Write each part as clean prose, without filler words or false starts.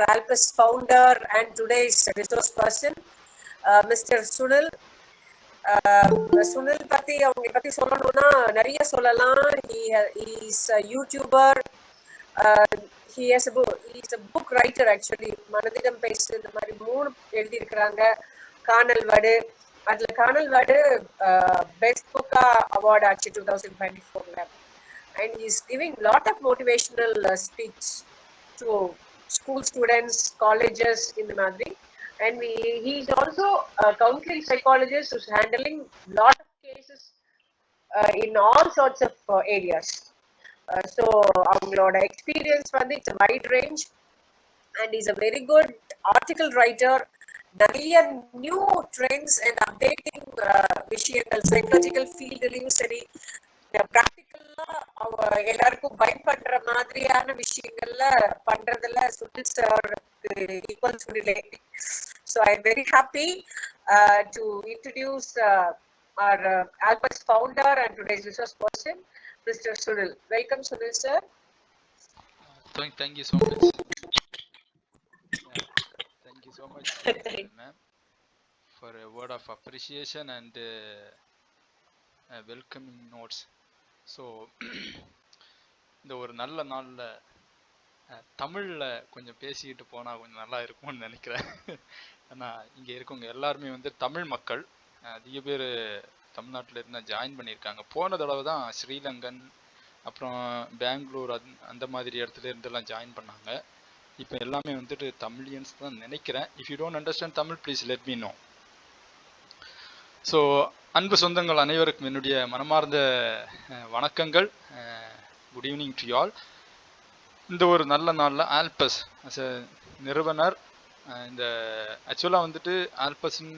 our Alpus founder and today's resource person, Mr. Sunil. Sunil பத்தி அவங்க பத்தி சொல்லணும்னா நிறைய சொல்லலாம். He is a YouTuber. He is a book writer actually. மனதிடம் பேசு இந்த மாதிரி 3 எழுதி இருக்கிறாங்க. காணல் வடு, அதுல காணல் வடு பெஸ்ட் புக்கா அவார்ட் ஆச்சு 2024ல. And he is giving lot of motivational speech to school students, colleges இந்த மாதிரி. And he is also a counseling psychologist who's handling lot of cases in all sorts of areas. So அவங்களோட experience வந்து it's a wide range and he's a very good article writer. நிறைய new trends and updating விஷயங்கள் psychological ஃபீல்டுலையும் சரி, ப்ராக்டிக்கலா அவ எல்லாருக்கும் பயன்படுற மாதிரியான விஷயங்கள்ல பண்றதுல சுனில் சார் ஈக்குவல் சுனிலே. So I'm very happy to introduce our Alpus founder and today's resource person, Mr. Sunil. Welcome, Sunil sir. Thank you so much. Thank you so much, ma'am, for a word of appreciation and welcoming notes. So இந்த ஒரு நல்ல நாள்ல தமிழ்ல கொஞ்சம் பேசிக்கிட்டு போனா கொஞ்சம் நல்லா இருக்கும்னு நினைக்கிறேன். ஏன்னா இங்க இருக்கவங்க எல்லாருமே வந்து தமிழ் மக்கள். அதிக பேர் தமிழ்நாட்டில் இருந்தால் ஜாயின் பண்ணியிருக்காங்க. போன தடவை தான் ஸ்ரீலங்கன், அப்புறம் பெங்களூர் அந்த மாதிரி இடத்துல இருந்தெல்லாம் ஜாயின் பண்ணாங்க. இப்போ எல்லாமே வந்துட்டு தமிழியன்ஸ் தான் நினைக்கிறேன். If you don't understand Tamil please let me know. So அன்பு சொந்தங்கள் அனைவருக்கும் என்னுடைய மனமார்ந்த வணக்கங்கள். Good evening to all. இந்த ஒரு நல்ல நாளில் ஆல்பஸ் அஸ் எ நிறுவனர், இந்த ஆக்சுவலாக வந்துட்டு ஆல்பஸின்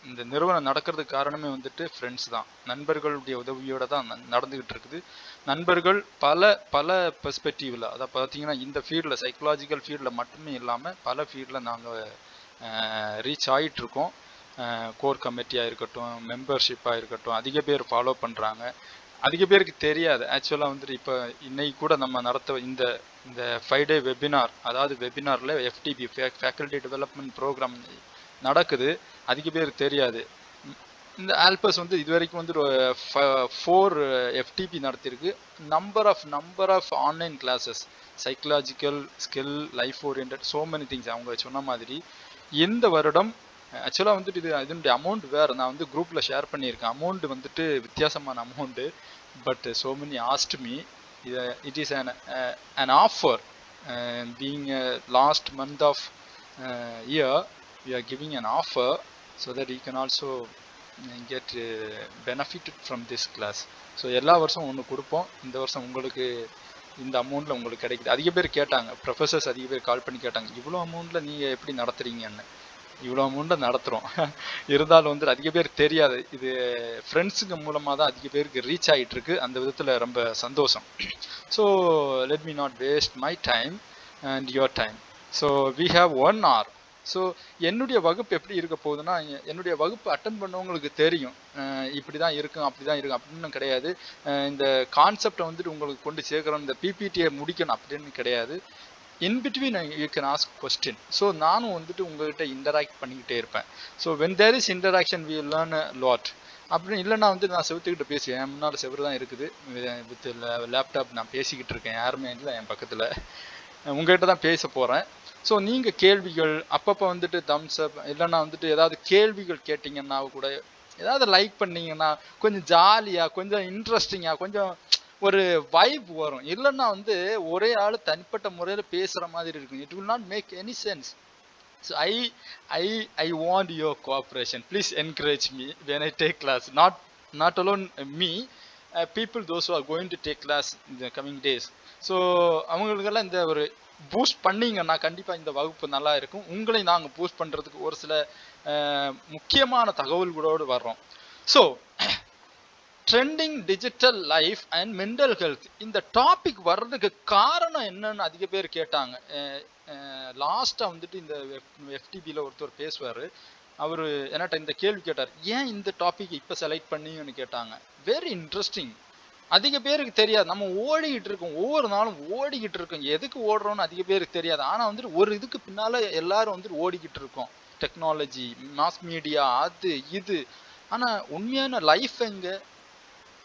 இந்த நிறுவனம் நடக்கிறதுக்கு காரணமே வந்துட்டு ஃப்ரெண்ட்ஸ் தான், நண்பர்களுடைய உதவியோடு தான் நடந்துக்கிட்டு இருக்குது. நண்பர்கள் பல பெர்ஸ்பெக்டிவில், அதை பார்த்தீங்கன்னா இந்த ஃபீல்டில் சைக்கலாஜிக்கல் ஃபீல்டில் மட்டுமே இல்லாமல் பல ஃபீல்டில் நாங்கள் ரீச் ஆகிட்டுருக்கோம். கோர் கமிட்டியாக இருக்கட்டும், மெம்பர்ஷிப்பாக இருக்கட்டும், அதிக பேர் ஃபாலோ பண்ணுறாங்க. அதிக பேருக்கு தெரியாது ஆக்சுவலாக வந்துட்டு இப்போ இன்னைக்கு கூட நம்ம நடத்த இந்த 5 day வெபினார், அதாவது வெபினாரில் FTP ஃபேக்கல்டி டெவலப்மெண்ட் ப்ரோக்ராம் நடக்குது. அதிக பேருக்கு தெரியாது. இந்த ஆல்பஸ் வந்து இது வரைக்கும் வந்து 4 FTP நடத்திருக்கு. Number of online classes, psychological skill, life orient, so many things. அவங்க சொன்ன மாதிரி இந்த வருடம் ஆக்சுவலாக வந்துட்டு இதனுடைய அமௌண்ட் வேறு, நான் வந்து குரூப்பில் ஷேர் பண்ணியிருக்கேன். அமௌண்ட் வந்துட்டு வித்தியாசமான amount. But so many asked me, it is an offer. Being last month of year, we are giving an offer so that you can also get benefited from this class. So எல்லா வருஷம் ஒன்று கொடுப்போம். இந்த வருஷம் உங்களுக்கு இந்த அமௌண்ட்டில் உங்களுக்கு கிடைக்குது. அதிக பேர் கேட்டாங்க, ப்ரொஃபஸர்ஸ் அதிக பேர் கால் பண்ணி கேட்டாங்க, இவ்வளோ அமௌண்ட்டில் நீங்கள் எப்படி நடத்துறீங்கன்னு. இவ்வளோ அமௌண்ட்டை நடத்துகிறோம். இருந்தாலும் வந்து அதிக பேர் தெரியாது. இது ஃப்ரெண்ட்ஸுங்க மூலமாக தான் அதிக பேருக்கு ரீச் ஆகிட்டுருக்கு. அந்த விதத்தில் ரொம்ப சந்தோஷம். So let me not waste my time and your time. So we have 1 hour. So என்னுடைய வகுப்பு எப்படி இருக்க போகுதுன்னா, என்னுடைய வகுப்பு அட்டன் பண்ணவங்களுக்கு தெரியும் இப்படி தான் இருக்கும், அப்படி தான் இருக்கும் அப்படின்னு கிடையாது. இந்த கான்செப்டை வந்துட்டு உங்களுக்கு கொண்டு சேர்க்குறோம், இந்த பிபிடியை முடிக்கணும் அப்படின்னு கிடையாது. In between you can ask question. So நானும் வந்துட்டு உங்கள்கிட்ட இன்டராக்ட் பண்ணிக்கிட்டே இருப்பேன். So when there is interaction we learn a lot. அப்படின்னு இல்லைன்னா வந்து நான் செவத்துக்கிட்ட பேசுவேன். என் முன்னால் செவரு தான் இருக்குது, வித் லேப்டாப் நான் பேசிக்கிட்டு இருக்கேன், யாருமே இல்லை என் பக்கத்தில். உங்கள்கிட்ட தான் பேச போகிறேன். ஸோ நீங்கள் கேள்விகள் அப்பப்போ வந்துட்டு தம்ஸ் அப், இல்லைன்னா வந்துட்டு ஏதாவது கேள்விகள் கேட்டிங்கன்னா கூட, ஏதாவது லைக் பண்ணிங்கன்னா கொஞ்சம் ஜாலியாக, கொஞ்சம் இன்ட்ரெஸ்டிங்காக, கொஞ்சம் ஒரு வைப் வரும். இல்லைன்னா வந்து ஒரே ஆள் தனிப்பட்ட முறையில் பேசுகிற மாதிரி இருக்கும். It will not make any sense. So I want your cooperation. Please encourage me when I take class. Not alone me, people those who are going to take class in the coming days. So அவங்களுக்கெல்லாம் இந்த ஒரு boost பண்ணிங்கன்னா கண்டிப்பாக இந்த வகுப்பு நல்லா இருக்கும். உங்களை நாங்கள் பூஸ்ட் பண்ணுறதுக்கு ஒரு சில முக்கியமான தகவல்களோடு வர்றோம். So trending digital life and mental health, இந்த டாபிக் வர்றதுக்கு காரணம் என்னன்னு அதிக பேர் கேட்டாங்க. லாஸ்ட்டாக வந்துட்டு இந்த FTPயில் ஒருத்தர் பேசுவார். அவர் என்கிட்ட இந்த கேள்வி கேட்டார், ஏன் இந்த டாபிக் இப்போ செலக்ட் பண்ணின்னு கேட்டாங்க. Very interesting. அதிக பேருக்கு தெரியாது. நம்ம ஓடிக்கிட்டு இருக்கோம், ஒவ்வொரு நாளும் ஓடிக்கிட்டு இருக்கோம். எதுக்கு ஓடுறோம்னு அதிக பேருக்கு தெரியாது. ஆனா வந்துட்டு ஒரு இதுக்கு பின்னால எல்லாரும் வந்துட்டு ஓடிக்கிட்டு இருக்கோம். டெக்னாலஜி, மாஸ் மீடியா, அது இது. ஆனா உண்மையான லைஃப் எங்க,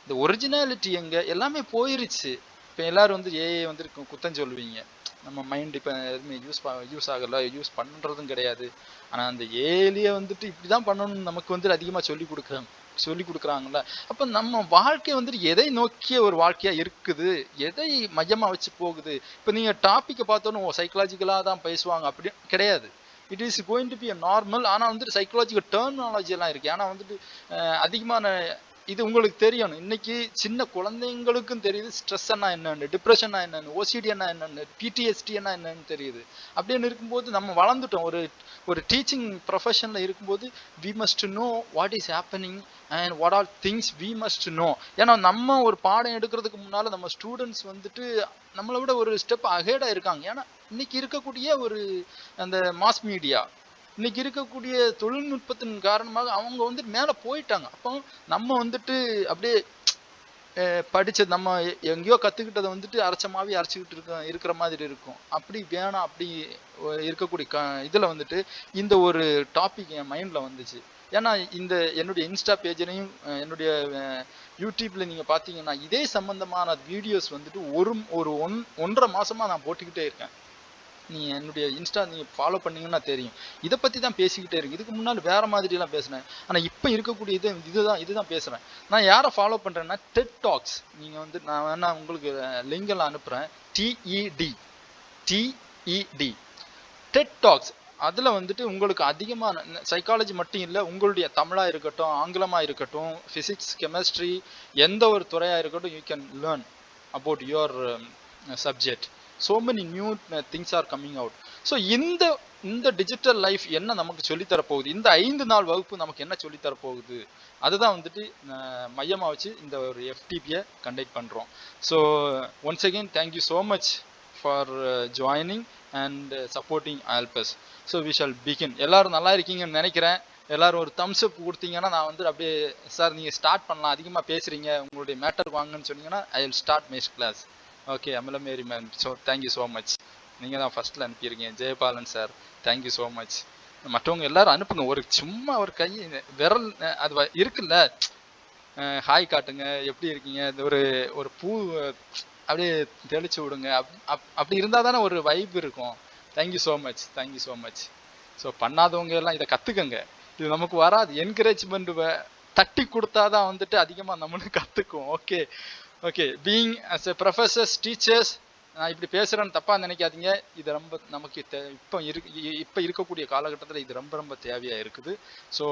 இந்த ஒரிஜினாலிட்டி எங்க, எல்லாமே போயிருச்சு. இப்போ எல்லாரும் வந்து ஏஐ வந்து குத்தம் சொல்லுவீங்க. நம்ம மைண்ட் இப்போ எதுவுமே யூஸ் ஆகல, யூஸ் பண்ணுறதும் கிடையாது. ஆனால் அந்த ஏஐலேயே வந்துட்டு இப்படி தான் பண்ணணும்னு நமக்கு வந்துட்டு அதிகமாக சொல்லி கொடுக்குறாங்கல்ல. அப்போ நம்ம வாழ்க்கை வந்துட்டு எதை நோக்கிய ஒரு வாழ்க்கையாக இருக்குது, எதை மையமாக வச்சு போகுது. இப்போ நீங்கள் டாப்பிக்கை பார்த்தோன்னு சைக்கலாஜிக்கலாக தான் பேசுவாங்க அப்படி கிடையாது. It is going to be a normal. ஆனால் வந்துட்டு சைக்கலாஜிக்கல் டெர்மினாலஜி எல்லாம் இருக்குது. ஆனால் வந்துட்டு அதிகமான இது உங்களுக்கு தெரியணும். இன்னைக்கு சின்ன குழந்தைங்களுக்கும் தெரியுது ஸ்ட்ரெஸ் என்ன என்னன்னு, டிப்ரெஷன் என்னன்னு, ஓசிடி என்னன்னு, பிடிஎஸ்டி என்னன்னு தெரியுது. அப்படின்னு இருக்கும்போது நம்ம வளர்ந்துட்டோம். ஒரு டீச்சிங் ப்ரொஃபஷன்ல இருக்கும்போது we must know what is happening and what are things we must know. ஏன்னா நம்ம ஒரு பாடம் எடுக்கிறதுக்கு முன்னால நம்ம ஸ்டூடெண்ட்ஸ் வந்துட்டு நம்மளை விட ஒரு ஸ்டெப் அஹெடா இருக்காங்க. ஏன்னா இன்னைக்கு இருக்கக்கூடிய ஒரு அந்த மாஸ் மீடியா, இன்னைக்கு இருக்கக்கூடிய தொழில்நுட்பத்தின் காரணமாக அவங்க வந்துட்டு மேல போயிட்டாங்க. அப்போ நம்ம வந்துட்டு அப்படியே படிச்சது நம்ம எங்கேயோ கத்துக்கிட்டதை வந்துட்டு அரைச்சமாவே அரைச்சிக்கிட்டு இருக்கிற மாதிரி இருக்கும். அப்படி வேணாம். அப்படி இருக்கக்கூடிய இதுல வந்துட்டு இந்த ஒரு டாபிக் என் மைண்ட்ல வந்துச்சு. ஏன்னா இந்த என்னுடைய இன்ஸ்டா பேஜ்லையும் என்னுடைய யூடியூப்ல நீங்க பாத்தீங்கன்னா இதே சம்பந்தமான வீடியோஸ் வந்துட்டு ஒன்றரை மாசமா நான் போட்டுக்கிட்டே இருக்கேன். நீ என்னுடைய இன்ஸ்டா நீங்க ஃபாலோ பண்ணீங்கன்னா தெரியும். இதை பத்தி தான் பேசிக்கிட்டே இருக்கு. இதுக்கு முன்னாடி வேற மாதிரி எல்லாம் பேசுனேன். ஆனா இப்ப இருக்கக்கூடிய இதுதான் பேசுறேன். நான் யாரை ஃபாலோ பண்றேன்னா டெட் டாக்ஸ். நீங்க வந்து நான் வேணா உங்களுக்கு லிங்க் எல்லாம் அனுப்புறேன். TED dead tax. அதுல வந்துட்டு உங்களுக்கு அதிகமான சைக்காலஜி மட்டும் இல்லை, உங்களுடைய தமிழா இருக்கட்டும், ஆங்கிலமா இருக்கட்டும், பிசிக்ஸ், கெமிஸ்ட்ரி, எந்த ஒரு துறையா இருக்கட்டும், you can learn about your subject. so many new things are coming out. so இந்த டிஜிட்டல் லைஃப் என்ன நமக்கு சொல்லித்தரப்போகுது, இந்த 5 நாள் வகுப்பு நமக்கு என்ன சொல்லித்தரப்போகுது, அதுதான் வந்துட்டு மையமாக வச்சு இந்த ஒரு எஃப்டிபியை கண்டக்ட் பண்ணுறோம். So once again thank you so much for joining and supporting all of us. So we shall begin. எல்லாரும் நல்லா இருக்கீங்கன்னு நினைக்கிறேன். எல்லாரும் ஒரு தம்ஸ் அப் கொடுத்தீங்கன்னா நான் வந்து அப்படியே சார் நீங்கள் ஸ்டார்ட் பண்ணலாம், அதிகமாக பேசுகிறீங்க, உங்களுடைய மேட்டர் வாங்கன்னு சொன்னீங்கன்னா I will start my class. Okay, Amala Mary ma'am, so thank you so much. நீங்கள் தான் ஃபஸ்ட்டில் அனுப்பியிருக்கீங்க. Jayabalan sir, thank you so much. மற்றவங்க எல்லாரும் அனுப்புங்க. ஒரு சும்மா ஒரு கை விரல் அது இருக்குல்ல, ஹாய் காட்டுங்க, எப்படி இருக்கீங்க, இந்த ஒரு பூ அப்படியே தெளிச்சு விடுங்க. அப்படி இருந்தால் தானே ஒரு வைப் இருக்கும். Thank you so much, thank you so much. So பண்ணாதவங்க எல்லாம் இதை கற்றுக்கங்க. இது நமக்கு வராது. என்கரேஜ்மெண்ட் தட்டி கொடுத்தாதான் வந்துட்டு அதிகமாக நம்மளும் கற்றுக்குவோம். Okay okay. Being as a professors, teachers, நான் இப்படி பேசுகிறேன்னு தப்பாக நினைக்காதீங்க. இது ரொம்ப நமக்கு இப்போ இருக்கக்கூடிய காலகட்டத்தில் இது ரொம்ப ரொம்ப தேவையாக இருக்குது. So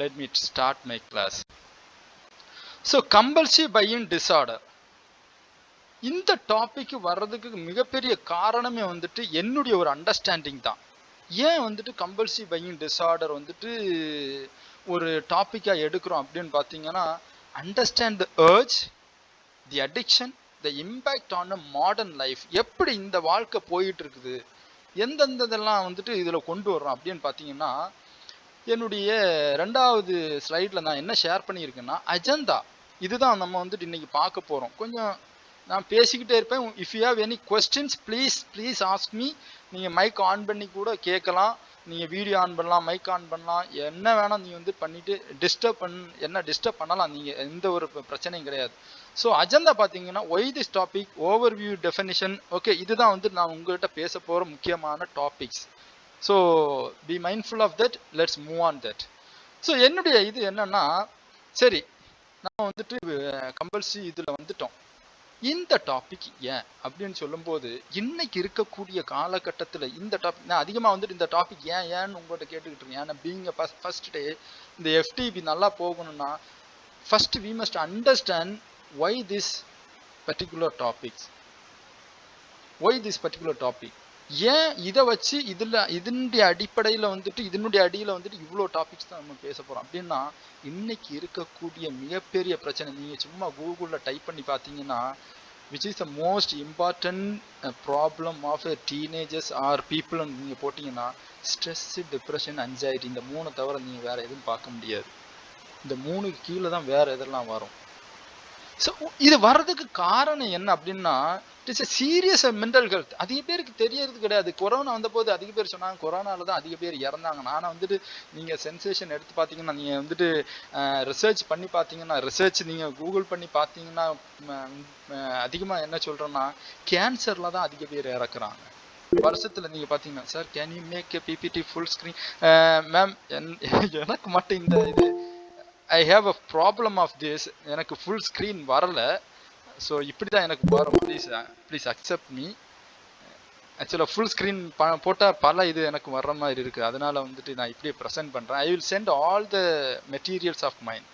let me start my class. So compulsive buying disorder, இந்த டாபிக் வர்றதுக்கு மிகப்பெரிய காரணமே வந்துட்டு என்னுடைய ஒரு அண்டர்ஸ்டாண்டிங் தான். ஏன் வந்துட்டு கம்பல்சிவ் பையிங் டிஸார்டர் வந்துட்டு ஒரு டாப்பிக்காக எடுக்கிறோம் அப்படின்னு பார்த்தீங்கன்னா, understand the urge, the addiction, the impact on a modern life. எப்படி இந்த வாழ்க்கை போயிட்டு இருக்குது, எந்தெந்ததெல்லாம் வந்துட்டு இதில் கொண்டு வர்றோம் அப்படின்னு பார்த்தீங்கன்னா, என்னுடைய 2வது ஸ்லைடில் நான் என்ன ஷேர் பண்ணியிருக்கேன்னா அஜெண்டா. இதுதான் நம்ம வந்துட்டு இன்னைக்கு பார்க்க போகிறோம். கொஞ்சம் நான் பேசிக்கிட்டே இருப்பேன். If you have any questions please ask me. நீங்கள் மைக் ஆன் பண்ணி கூட கேட்கலாம், நீங்கள் வீடியோ ஆன் பண்ணலாம், மைக் ஆன் பண்ணலாம், என்ன வேணால் நீங்கள் வந்து பண்ணிவிட்டு டிஸ்டர்ப் பண்ணலாம். நீங்கள் எந்த ஒரு பிரச்சனையும் கிடையாது. ஸோ அஜெண்டா பார்த்தீங்கன்னா why this topic, overview, definition. Okay, இதுதான் வந்து நான் உங்கள்கிட்ட பேச போகிற முக்கியமான topics. So be mindful of that, let's move on that. So என்னுடைய இது என்னன்னா, சரி நம்ம வந்துட்டு கம்பல்சரி இதில் வந்துட்டோம். இந்த டாபிக் ஏன் அப்படின்னு சொல்லும்போது, இன்னைக்கு இருக்கக்கூடிய காலகட்டத்தில் இந்த டாபிக் நான் அதிகமாக வந்துட்டு இந்த டாபிக் ஏன்னு உங்கள்கிட்ட கேட்டுக்கிட்டு இருக்கேன். ஏன்னா பீயிங் ஃபர்ஸ்ட் டே இந்த எஃப்டிபி நல்லா போகணும்னா first we must understand why this particular topic. ஏன் இதை வச்சு இதனுடைய அடிப்படையில் வந்துட்டு இதனுடைய அடியில் வந்துட்டு இவ்வளோ டாபிக்ஸ் தான் நம்ம பேச போகிறோம். அப்படின்னா இன்னைக்கு இருக்கக்கூடிய மிகப்பெரிய பிரச்சனை, நீங்கள் சும்மா கூகுளில் டைப் பண்ணி பார்த்தீங்கன்னா, which is the most important problem of teenagers are people நீங்கள் போட்டிங்கன்னா, ஸ்ட்ரெஸ், டிப்ரெஷன், அன்சைட்டி, இந்த 3 தவிர நீங்கள் வேறு எதுவும் பார்க்க முடியாது. இந்த 3க்கு கீழே தான் வேறு எதெல்லாம் வரும். ஸோ இது வர்றதுக்கு காரணம் என்ன அப்படின்னா, it's a serious mental health. அதிக பேருக்கு தெரியறது கிடையாது. கொரோனா வந்தபோது அதிக பேர் சொன்னாங்க, கொரோனால தான் அதிக பேர் இறந்தாங்க. நானும் வந்துட்டு நீங்கள் சென்சேஷன் எடுத்து பார்த்தீங்கன்னா, நீங்கள் வந்துட்டு ரிசர்ச் பண்ணி பார்த்தீங்கன்னா, ரிசர்ச் நீங்கள் கூகுள் பண்ணி பார்த்தீங்கன்னா, அதிகமாக என்ன சொல்கிறோன்னா, கேன்சரில் தான் அதிக பேர் இறக்குறாங்க வருஷத்துல. நீங்க பாத்தீங்கன்னா, sir can you make a PPT full screen? Ma'am, எனக்கு மட்டும் இந்த இது I have a problem of this, எனக்கு ஃபுல் ஸ்க்ரீன் வரல. ஸோ இப்படி தான் எனக்கு வரும். Please accept me. ஆக்சுவலாக ஃபுல் ஸ்க்ரீன் போட்டால் பல இது எனக்கு வர்ற மாதிரி இருக்குது. அதனால வந்துட்டு நான் இப்படியே ப்ரெசென்ட் பண்ணுறேன். I will send all the materials of mind.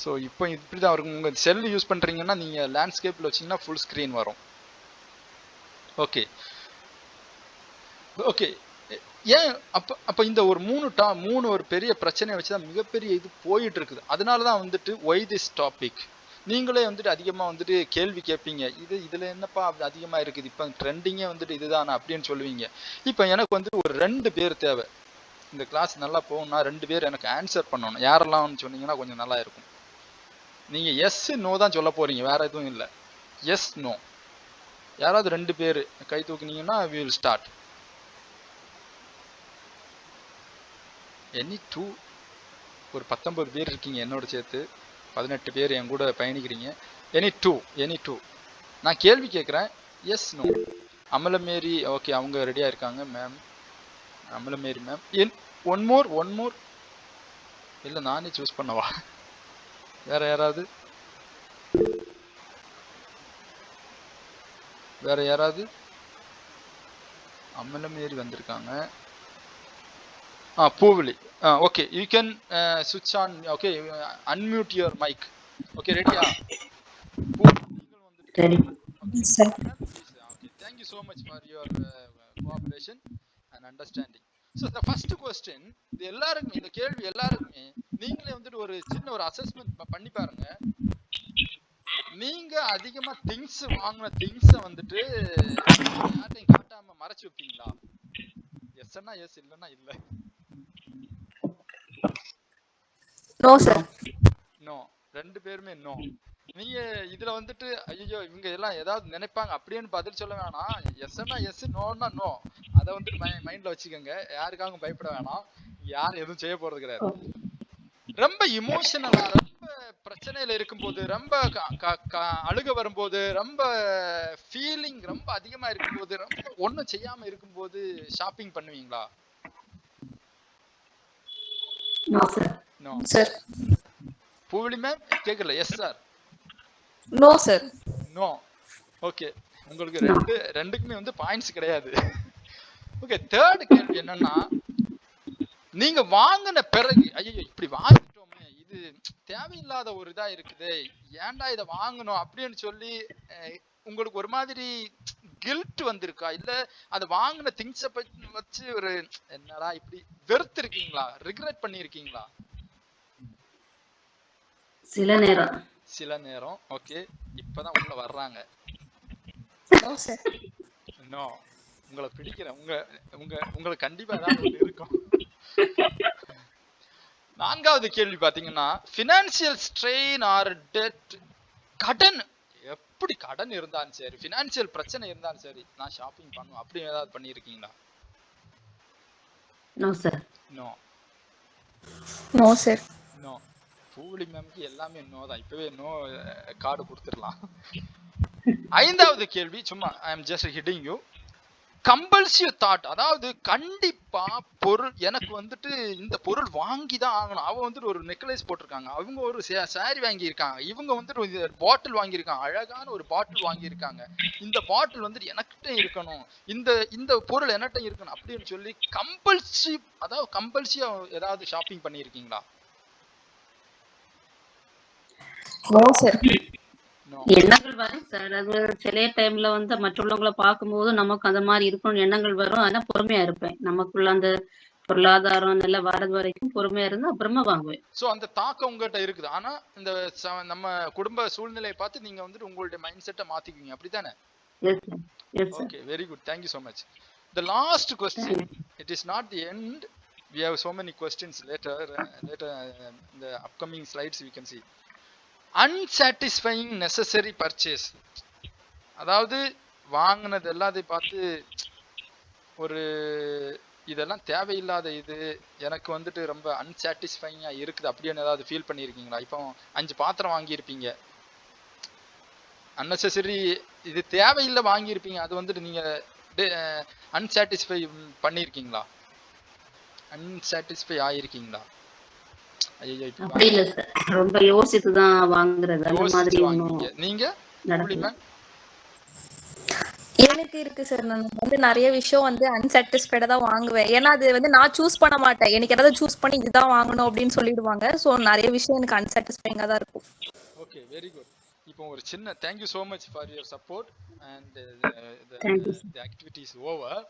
So இப்போ இப்படி தான் இருக்கும். உங்கள் செல் யூஸ் பண்ணுறீங்கன்னா நீங்கள் லேண்ட்ஸ்கேப்பில் வச்சிங்கன்னா ஃபுல் ஸ்க்ரீன் வரும். Okay okay. ஏன் அப்போ இந்த ஒரு மூணு ஒரு பெரிய பிரச்சனையை வச்சு தான் மிகப்பெரிய இது போயிட்டு இருக்குது. அதனால தான் வந்துட்டு ஒய் திஸ் டாபிக். நீங்களே வந்துட்டு அதிகமாக வந்துட்டு கேள்வி கேட்பீங்க, இதில் என்னப்பா அப்படி அதிகமாக இருக்குது, இப்போ ட்ரெண்டிங்கே வந்துட்டு இதுதானே அப்படின்னு சொல்லுவீங்க. இப்போ எனக்கு வந்துட்டு ஒரு 2 பேர் தேவை. இந்த கிளாஸ் நல்லா போகணும்னா 2 பேர் எனக்கு ஆன்சர் பண்ணணும். யாரெல்லாம்னு சொன்னீங்கன்னா கொஞ்சம் நல்லா இருக்கும். நீங்கள் எஸ் நோ தான் சொல்ல போறீங்க, வேற எதுவும் இல்லை. Yes no. யாராவது 2 பேர் கை தூக்குனீங்கன்னா we will start. எனி 2. ஒரு 19 பேர் இருக்கீங்க என்னோட சேர்த்து, 18 பேர் என் கூட பயணிக்கிறீங்க. Any two. நான் கேள்வி கேட்குறேன், எஸ் நோ. அமலமேரி, ஓகே, அவங்க ரெடியாக இருக்காங்க ma'am. Amalamary ma'am. One more. இல்லை நானே சூஸ் பண்ணவா? வேற யாராவது? அமலமேரி வந்திருக்காங்க. பூவிலி. ஓகே, யூ கேன் சுவிட்ச் on. Okay, unmute your mic. Okay, ரெடியா? Ready. Okay, thank you so much for your cooperation and understanding. So the first question, இது எல்லாருக்குமே இந்த கேள்வி எல்லாருக்குமே நீங்களே வந்துட்டு ஒரு சின்ன ஒரு அசஸ்மெண்ட் பண்ணி பாருங்க. நீங்க அதிகமா திங்ஸ் வாங்கின திங்ஸை வந்துட்டு யார்ட்டையும் காட்டாம மறைச்சு வைப்பீங்களா? எஸ்ன்னா எஸ், இல்லைன்னா இல்லை. No sir. நோ. 2 பேருமே நோ. நீங்க இதுல வந்துட்டு ஐயோ இவங்க எல்லாம் ஏதாவது நினைப்பாங்க அப்படின்னு பதில் சொல்ல வேணாம். எஸ்ன்னா எஸ், நோன்னா நோ. அதை வந்துட்டு மைண்ட்ல வச்சுக்கோங்க. யாருக்காகவும் பயப்பட வேணாம். யாரும் எதுவும் செய்ய போறது கிடையாது. ரொம்ப இமோஷனலா, ரொம்ப பிரச்சனையில இருக்கும்போது, ரொம்ப அழுக வரும்போது, ரொம்ப ஃபீலிங் ரொம்ப அதிகமா இருக்கும்போது, ரொம்ப ஒன்றும் செய்யாம இருக்கும்போது ஷாப்பிங் பண்ணுவீங்களா? No sir. பூவிலி மேம் கேட்கல. Yes sir? No sir. No. Okay, உங்களுக்கு ரெண்டுக்குமே வந்து பாயிண்ட்ஸ் கிடையாது. ஓகே, தேர்ட் கேள்வி என்னன்னா, நீங்க வாங்கின பிறகு ஐயோ இப்படி வாங்கிட்டோமே, இது தேவையில்லாத ஒரு இதா இருக்குது, ஏன்டா இதை வாங்கணும் அப்படின்னு சொல்லி உங்களுக்கு ஒரு மாதிரி கில்ட் வந்திருக்கா? இல்ல அதை வாங்கின திங்ஸை வச்சு ஒரு என்னடா இப்படி வெறுத்து இருக்கீங்களா? ரிக்ரெட் பண்ணிருக்கீங்களா? சில நேரம். ஓகே, இப்பதான் உள்ள வர்றாங்க. நோ. உங்களை பிடிக்கிறேன். உங்களுக்கு கண்டிப்பா ஏதாவது ஒண்ணு இருக்கும். 4வது கேள்வி பாத்தீங்கன்னா, ஃபினான்சியல் ஸ்ட்ரெயின் ஆர் டெட். கடன், எப்படி கடன் இருந்தாலும் சரி, ஃபினான்சியல் பிரச்சனை இருந்தாலும் சரி, நான் ஷாப்பிங் பண்ணுவேன் அப்படி ஏதாவது பண்ணியிருக்கீங்களா? No sir. No. No sir. No. Poovili மேம்க்கு எல்லாமே நோ தான். இப்பவே நோ கார்டு கொடுத்துடலாம். 5வது கேள்வி, சும்மா I am just hitting you. Compulsive thought, அதாவது கண்டிப்பா பொருள் எனக்கு வந்துட்டு இந்த பொருள் வாங்கி தான் ஆகணும். அவங்க வந்துட்டு ஒரு நெக்லஸ் போட்டிருக்காங்க, அவங்க ஒரு சாரி வாங்கியிருக்காங்க, இவங்க வந்துட்டு ஒரு பாட்டில் வாங்கியிருக்காங்க, அழகான ஒரு பாட்டில் வாங்கியிருக்காங்க, இந்த பாட்டில் வந்துட்டு எனக்கிட்ட இருக்கணும், இந்த பொருள் என்னட்ட இருக்கணும் அப்படின்னு சொல்லி கம்பல்சிவ், அதாவது கம்பல்சிவா ஏதாவது ஷாப்பிங் பண்ணியிருக்கீங்களா? எண்ணங்கள் வரும் சார். அது சில டைம்ல வந்து மற்றவங்களை பார்க்கும்போது நமக்கு அந்த மாதிரி இருக்கணும்னு எண்ணங்கள் வரும். ஆனா பொறுமையா இருப்பேன். நமக்குள்ள அந்த பொருளாதாரம் நல்லா வரது வரைக்கும் பொறுமையா இருந்து அப்புறமா வாங்குவேன். சோ அந்த தாக்கம் உங்ககிட்ட இருக்குது. ஆனா இந்த நம்ம குடும்ப சூழ்நிலையை பார்த்து நீங்க வந்துட்டு உங்களுடைய மைண்ட் செட்டை மாத்திக்குவீங்க, அப்படித்தானே? Okay, very good. Thank you so much. The last question, it is not the end. We have so many questions later in the upcoming slides we can see. Unsatisfying necessary purchase, அதாவது வாங்கினது எல்லாத்தையும் பார்த்து ஒரு இதெல்லாம் தேவையில்லாத இது எனக்கு வந்துட்டு ரொம்ப அன்சாட்டிஸ்ஃபைங்கா இருக்குது அப்படின்னு ஏதாவது ஃபீல் பண்ணியிருக்கீங்களா? இப்போ 5 பாத்திரம் வாங்கியிருப்பீங்க, அன்னெசரி இது தேவையில்லை வாங்கியிருப்பீங்க, அது வந்துட்டு நீங்க அன்சாட்டிஸ்ஃபை பண்ணியிருக்கீங்களா? அன்சாட்டிஸ்ஃபை ஆயிருக்கீங்களா? ஐயோ இப்படி அப்படி இல்ல சார், ரொம்ப யோசித்து தான் வாங்குறது, அந்த மாதிரி யோசிச்சு ஒன்றும் வாங்குவீங்க நீங்க? நடக்கல. எனக்கு இருக்கு சார். நான் வந்து நிறைய விஷயம் வந்து அன்சாட்டிஸ்ஃபைடா தான் வாங்குவேன். ஏன்னா அது வந்து நான் சூஸ் பண்ண மாட்டேன். எனக்கு யாராவது சூஸ் பண்ணி இதுதான் வாங்கணும் அப்படின்னு சொல்லிடுவாங்க. ஸோ நிறைய விஷயம் எனக்கு அன்சாட்டிஸ்ஃபைங்கா தான் இருக்கும். Okay, very good. இப்போ ஒரு சின்ன thank you so much for your support and thank you sir. The activity is over.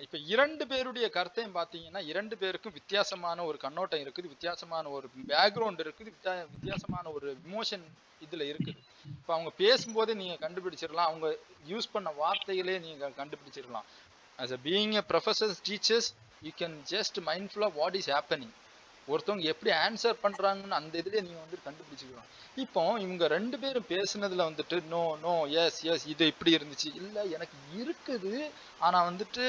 இப்போ 2 பேருடைய கருத்தையும் பார்த்தீங்கன்னா 2 பேருக்கும் வித்தியாசமான ஒரு கண்ணோட்டம் இருக்குது, வித்தியாசமான ஒரு பேக்ரவுண்ட் இருக்குது, வித்தியாசமான ஒரு இமோஷன் இதில் இருக்குது. இப்போ அவங்க பேசும்போதே நீங்கள் கண்டுபிடிச்சிடலாம், அவங்க யூஸ் பண்ண வார்த்தைகளே நீங்கள் கண்டுபிடிச்சிடலாம். As a being a professors teachers you can just mindful of what is happening, ஒருத்தவங்க எப்படி ஆன்சர் பண்றாங்கன்னு அந்த இதுலயே நீங்க வந்துட்டு கண்டுபிடிச்சிக்கலாம். இப்போ இவங்க 2 பேரும் பேசுனதுல வந்துட்டு நோ நோ எஸ் எஸ் இது இப்படி இருந்துச்சு, இல்ல எனக்கு இருக்குது ஆனா வந்துட்டு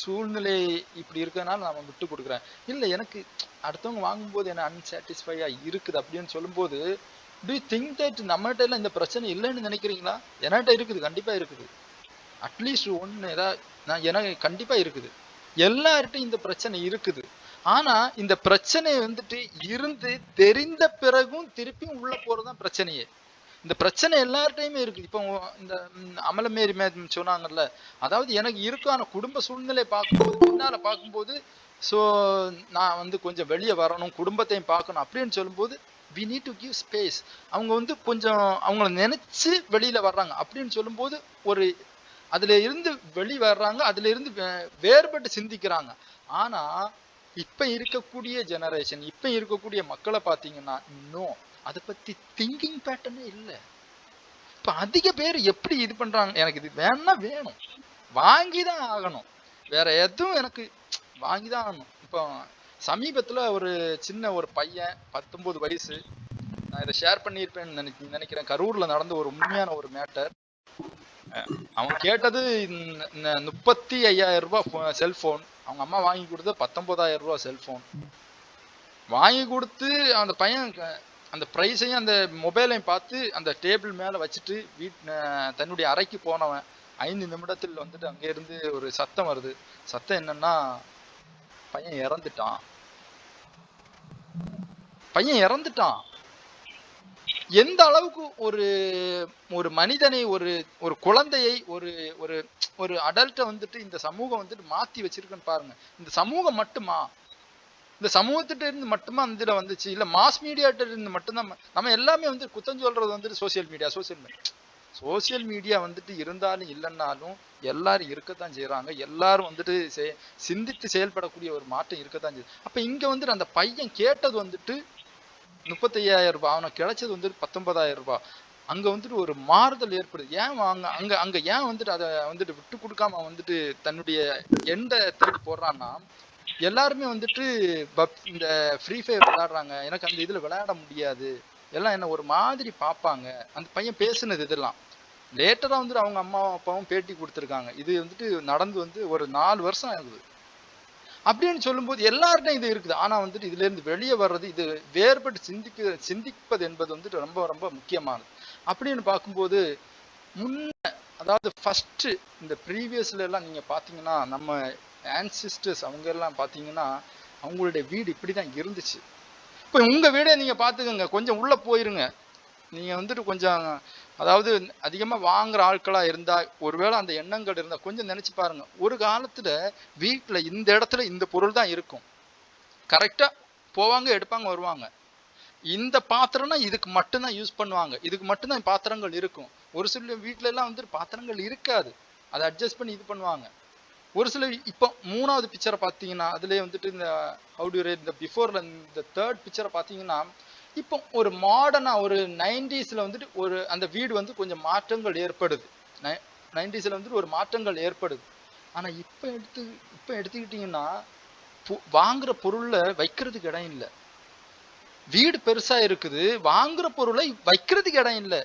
சூழ்நிலை இப்படி இருக்கனால நான் விட்டு கொடுக்குறேன், இல்ல எனக்கு அடுத்தவங்க வாங்கும்போது என்ன அன்சாட்டிஸ்ஃபையா இருக்குது அப்படின்னு சொல்லும்போது டு யூ திங்க் தட் நம்மகிட்ட எல்லாம் இந்த பிரச்சனை இல்லைன்னு நினைக்கிறீங்களா? என்கிட்ட இருக்குது, கண்டிப்பா இருக்குது. அட்லீஸ்ட் ஒன்று ஏதாவது நான் எனக்கு கண்டிப்பா இருக்குது, எல்லார்ட்டும் இந்த பிரச்சனை இருக்குது. ஆனா இந்த பிரச்சனை வந்துட்டு இருந்து தெரிந்த பிறகும் திருப்பியும் உள்ள போறதுதான் பிரச்சனையே. இந்த பிரச்சனை எல்லார்ட்டையுமே இருக்கு. இப்போ இந்த அமலமேரி மேம் சொன்னாங்கல்ல, அதாவது எனக்கு இருக்கான குடும்ப சூழ்நிலை பார்க்கும்போது பின்னால பார்க்கும்போது ஸோ நான் வந்து கொஞ்சம் வெளியே வரணும், குடும்பத்தையும் பார்க்கணும் அப்படின்னு சொல்லும்போது we need to give space. அவங்க வந்து கொஞ்சம் அவங்கள நினைச்சு வெளியில வர்றாங்க அப்படின்னு சொல்லும்போது ஒரு அதுல இருந்து வெளி வர்றாங்க, அதுல இருந்து வேறுபட்டு சிந்திக்கிறாங்க. ஆனா இப்ப இருக்கக்கூடிய ஜெனரேஷன், இப்ப இருக்கக்கூடிய மக்களை பாத்தீங்கன்னா இன்னும் அதை பத்தி திங்கிங் பேட்டர்னே இல்லை. இப்ப அதிக பேர் எப்படி இது பண்றாங்க, எனக்கு இது வேணா வேணும், வாங்கிதான் ஆகணும், வேற எதுவும் எனக்கு வாங்கிதான் ஆகணும். இப்போ சமீபத்துல ஒரு சின்ன ஒரு பையன் 19 வயசு, நான் இதை ஷேர் பண்ணியிருப்பேன்னு நினைக்கிறேன், கரூர்ல நடந்த ஒரு உண்மையான ஒரு மேட்டர். அவன் கேட்டது 35,000 ரூபாய் செல்போன், அவங்க அம்மா வாங்கி கொடுத்தது 19,000 ரூபாய் செல்போன். வாங்கி கொடுத்து அந்த பையன் அந்த பிரைஸையும் அந்த மொபைலையும் பார்த்து அந்த டேபிள் மேல வச்சுட்டு தன்னுடைய அறைக்கு போனவன் 5 நிமிடத்தில் வந்துட்டு அங்க இருந்து ஒரு சத்தம் வருது. சத்தம் என்னன்னா, பையன் இறந்துட்டான், பையன் இறந்துட்டான். எந்த அளவுக்கு ஒரு ஒரு மனிதனை, ஒரு ஒரு குழந்தையை, ஒரு ஒரு ஒரு அடல்ட்டை வந்துட்டு இந்த சமூகம் வந்துட்டு மாத்தி வச்சிருக்குன்னு பாருங்க. இந்த சமூகம் மட்டுமா, இந்த சமூகத்திட்ட இருந்து மட்டுமா அந்த இதுல வந்துச்சு, இல்ல மாஸ் மீடியாட்ட இருந்து மட்டும்தான்? நம்ம எல்லாமே வந்து குத்தம் சொல்றது வந்துட்டு சோசியல் மீடியா வந்துட்டு இருந்தாலும் இல்லைன்னாலும் எல்லாரும் இருக்கத்தான் செய்யறாங்க. எல்லாரும் வந்துட்டு சிந்தித்து செயல்படக்கூடிய ஒரு மாற்றம் இருக்கத்தான் செய்யுது. அப்ப இங்க வந்துட்டு அந்த பையன் கேட்டது வந்துட்டு 35,000 ரூபாய், அவனுக்கு கிடைச்சது வந்துட்டு 19,000 ரூபாய். அங்க வந்துட்டு ஒரு மாறுதல் ஏற்படுது. ஏன் அங்க ஏன் வந்துட்டு அதை வந்துட்டு விட்டு கொடுக்காம வந்துட்டு தன்னுடைய எண்டை தேடி போடுறான்னா, எல்லாருமே வந்துட்டு இந்த ஃப்ரீ ஃபயர் விளையாடுறாங்க, எனக்கு அந்த இதுல விளையாட முடியாது, எல்லாம் என்ன ஒரு மாதிரி பார்ப்பாங்க. அந்த பையன் பேசுனது இதெல்லாம் லேட்டரா வந்துட்டு அவங்க அம்மா அப்பாவும் பேட்டி கொடுத்துருக்காங்க. இது வந்துட்டு நடந்து வந்து ஒரு 4 வருஷம் ஆகுது. அப்படின்னு சொல்லும்போது எல்லார்ட்டும் இது இருக்குது. ஆனா வந்துட்டு இதுல இருந்து வெளியே வர்றது, இது வேறுபட்டு சிந்திப்பது என்பது வந்துட்டு ரொம்ப ரொம்ப முக்கியமானது. அப்படின்னு பார்க்கும்போது அதாவது ஃபர்ஸ்ட் இந்த ப்ரீவியஸ்ல எல்லாம் நீங்க பாத்தீங்கன்னா, நம்ம ஆன்சிஸ்டர்ஸ் அவங்க எல்லாம் பாத்தீங்கன்னா அவங்களுடைய வீடு இப்படிதான் இருந்துச்சு. இப்ப உங்க வீடே நீங்க பாத்துக்கோங்க, கொஞ்சம் உள்ள போயிருங்க, நீங்க வந்துட்டு கொஞ்சம் அதாவது அதிகமா வாங்குற ஆட்களா இருந்தா, ஒருவேளை அந்த எண்ணங்கள் இருந்தா கொஞ்சம் நினைச்சு பாருங்க. ஒரு காலத்துல வீட்டுல இந்த இடத்துல இந்த பொருள் தான் இருக்கும், கரெக்டா போவாங்க, எடுப்பாங்க, வருவாங்க. இந்த பாத்திரம்னா இதுக்கு மட்டும்தான் யூஸ் பண்ணுவாங்க, இதுக்கு மட்டும்தான் பாத்திரங்கள் இருக்கும். ஒரு சில வீட்டுல எல்லாம் வந்துட்டு பாத்திரங்கள் இருக்காது, அதை அட்ஜஸ்ட் பண்ணி இது பண்ணுவாங்க. ஒரு சில இப்போ 3வது பிக்சரை பார்த்தீங்கன்னா அதுலேயே வந்துட்டு இந்த இந்த பிஃபோர்ல இந்த 3rd பிக்சரை பார்த்தீங்கன்னா, இப்போ ஒரு மாடர்னா ஒரு 90ஸ்ல வந்துட்டு ஒரு அந்த வீடு வந்து கொஞ்சம் மாற்றங்கள் ஏற்படுது. 90ஸ்ல வந்துட்டு ஒரு மாற்றங்கள் ஏற்படுது. ஆனா இப்போ எடுத்துக்கிட்டீங்கன்னா வாங்குற பொருள்ல வைக்கிறதுக்கு இடம் இல்லை. வீடு பெருசா இருக்குது, வாங்குற பொருளை வைக்கிறதுக்கு இடம் இல்லை,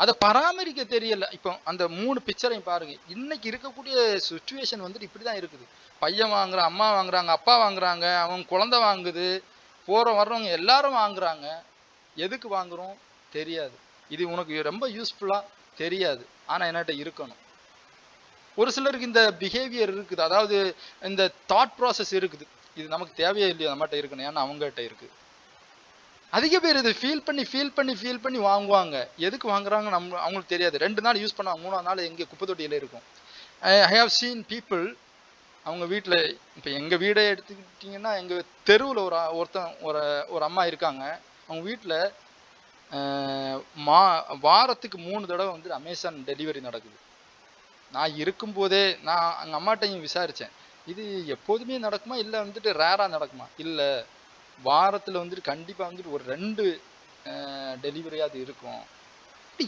அதை பராமரிக்க தெரியல. இப்போ அந்த 3 பிக்சரையும் பாருங்க. இன்னைக்கு இருக்கக்கூடிய சுச்சுவேஷன் வந்துட்டு இப்படிதான் இருக்குது. பையன் வாங்குறான், அம்மா வாங்குறாங்க, அப்பா வாங்குறாங்க, அவங்க குழந்தை வாங்குது, போற வர்றவங்க எல்லாரும் வாங்குறாங்க. எதுக்கு வாங்குறோம் தெரியாது. இது உனக்கு ரொம்ப யூஸ்ஃபுல்லா தெரியாது, ஆனா என்கிட்ட இருக்கணும். ஒரு சிலருக்கு இந்த பிஹேவியர் இருக்குது, அதாவது இந்த தாட் ப்ராசஸ் இருக்குது. இது நமக்கு தேவையே இல்லையா, நம்மகிட்ட இருக்கணும், ஏன்னா அவங்ககிட்ட இருக்கு. அதிக பேர் இது ஃபீல் பண்ணி வாங்குவாங்க. எதுக்கு வாங்குறாங்க அவங்களுக்கு தெரியாது. 2 நாள் யூஸ் பண்ணாங்க, 3ஆவது நாள் எங்க குப்பை தொட்டியில இருக்கும். ஐ ஹேவ் சீன் பீப்புள், அவங்க வீட்டில், இப்போ எங்கள் வீடை எடுத்துக்கிட்டிங்கன்னா எங்கள் தெருவில் ஒரு அம்மா இருக்காங்க. அவங்க வீட்டில் வாரத்துக்கு 3 தடவை வந்து அமேசான் டெலிவரி நடக்குது. நான் இருக்கும்போதே நான் எங்கள் அம்மாட்டையும் விசாரித்தேன், இது எப்போதுமே நடக்குமா இல்லை வந்துட்டு ரேராக நடக்குமா? இல்லை, வாரத்தில் வந்துட்டு கண்டிப்பாக வந்துட்டு ஒரு 2 டெலிவரியாவது இருக்கும்.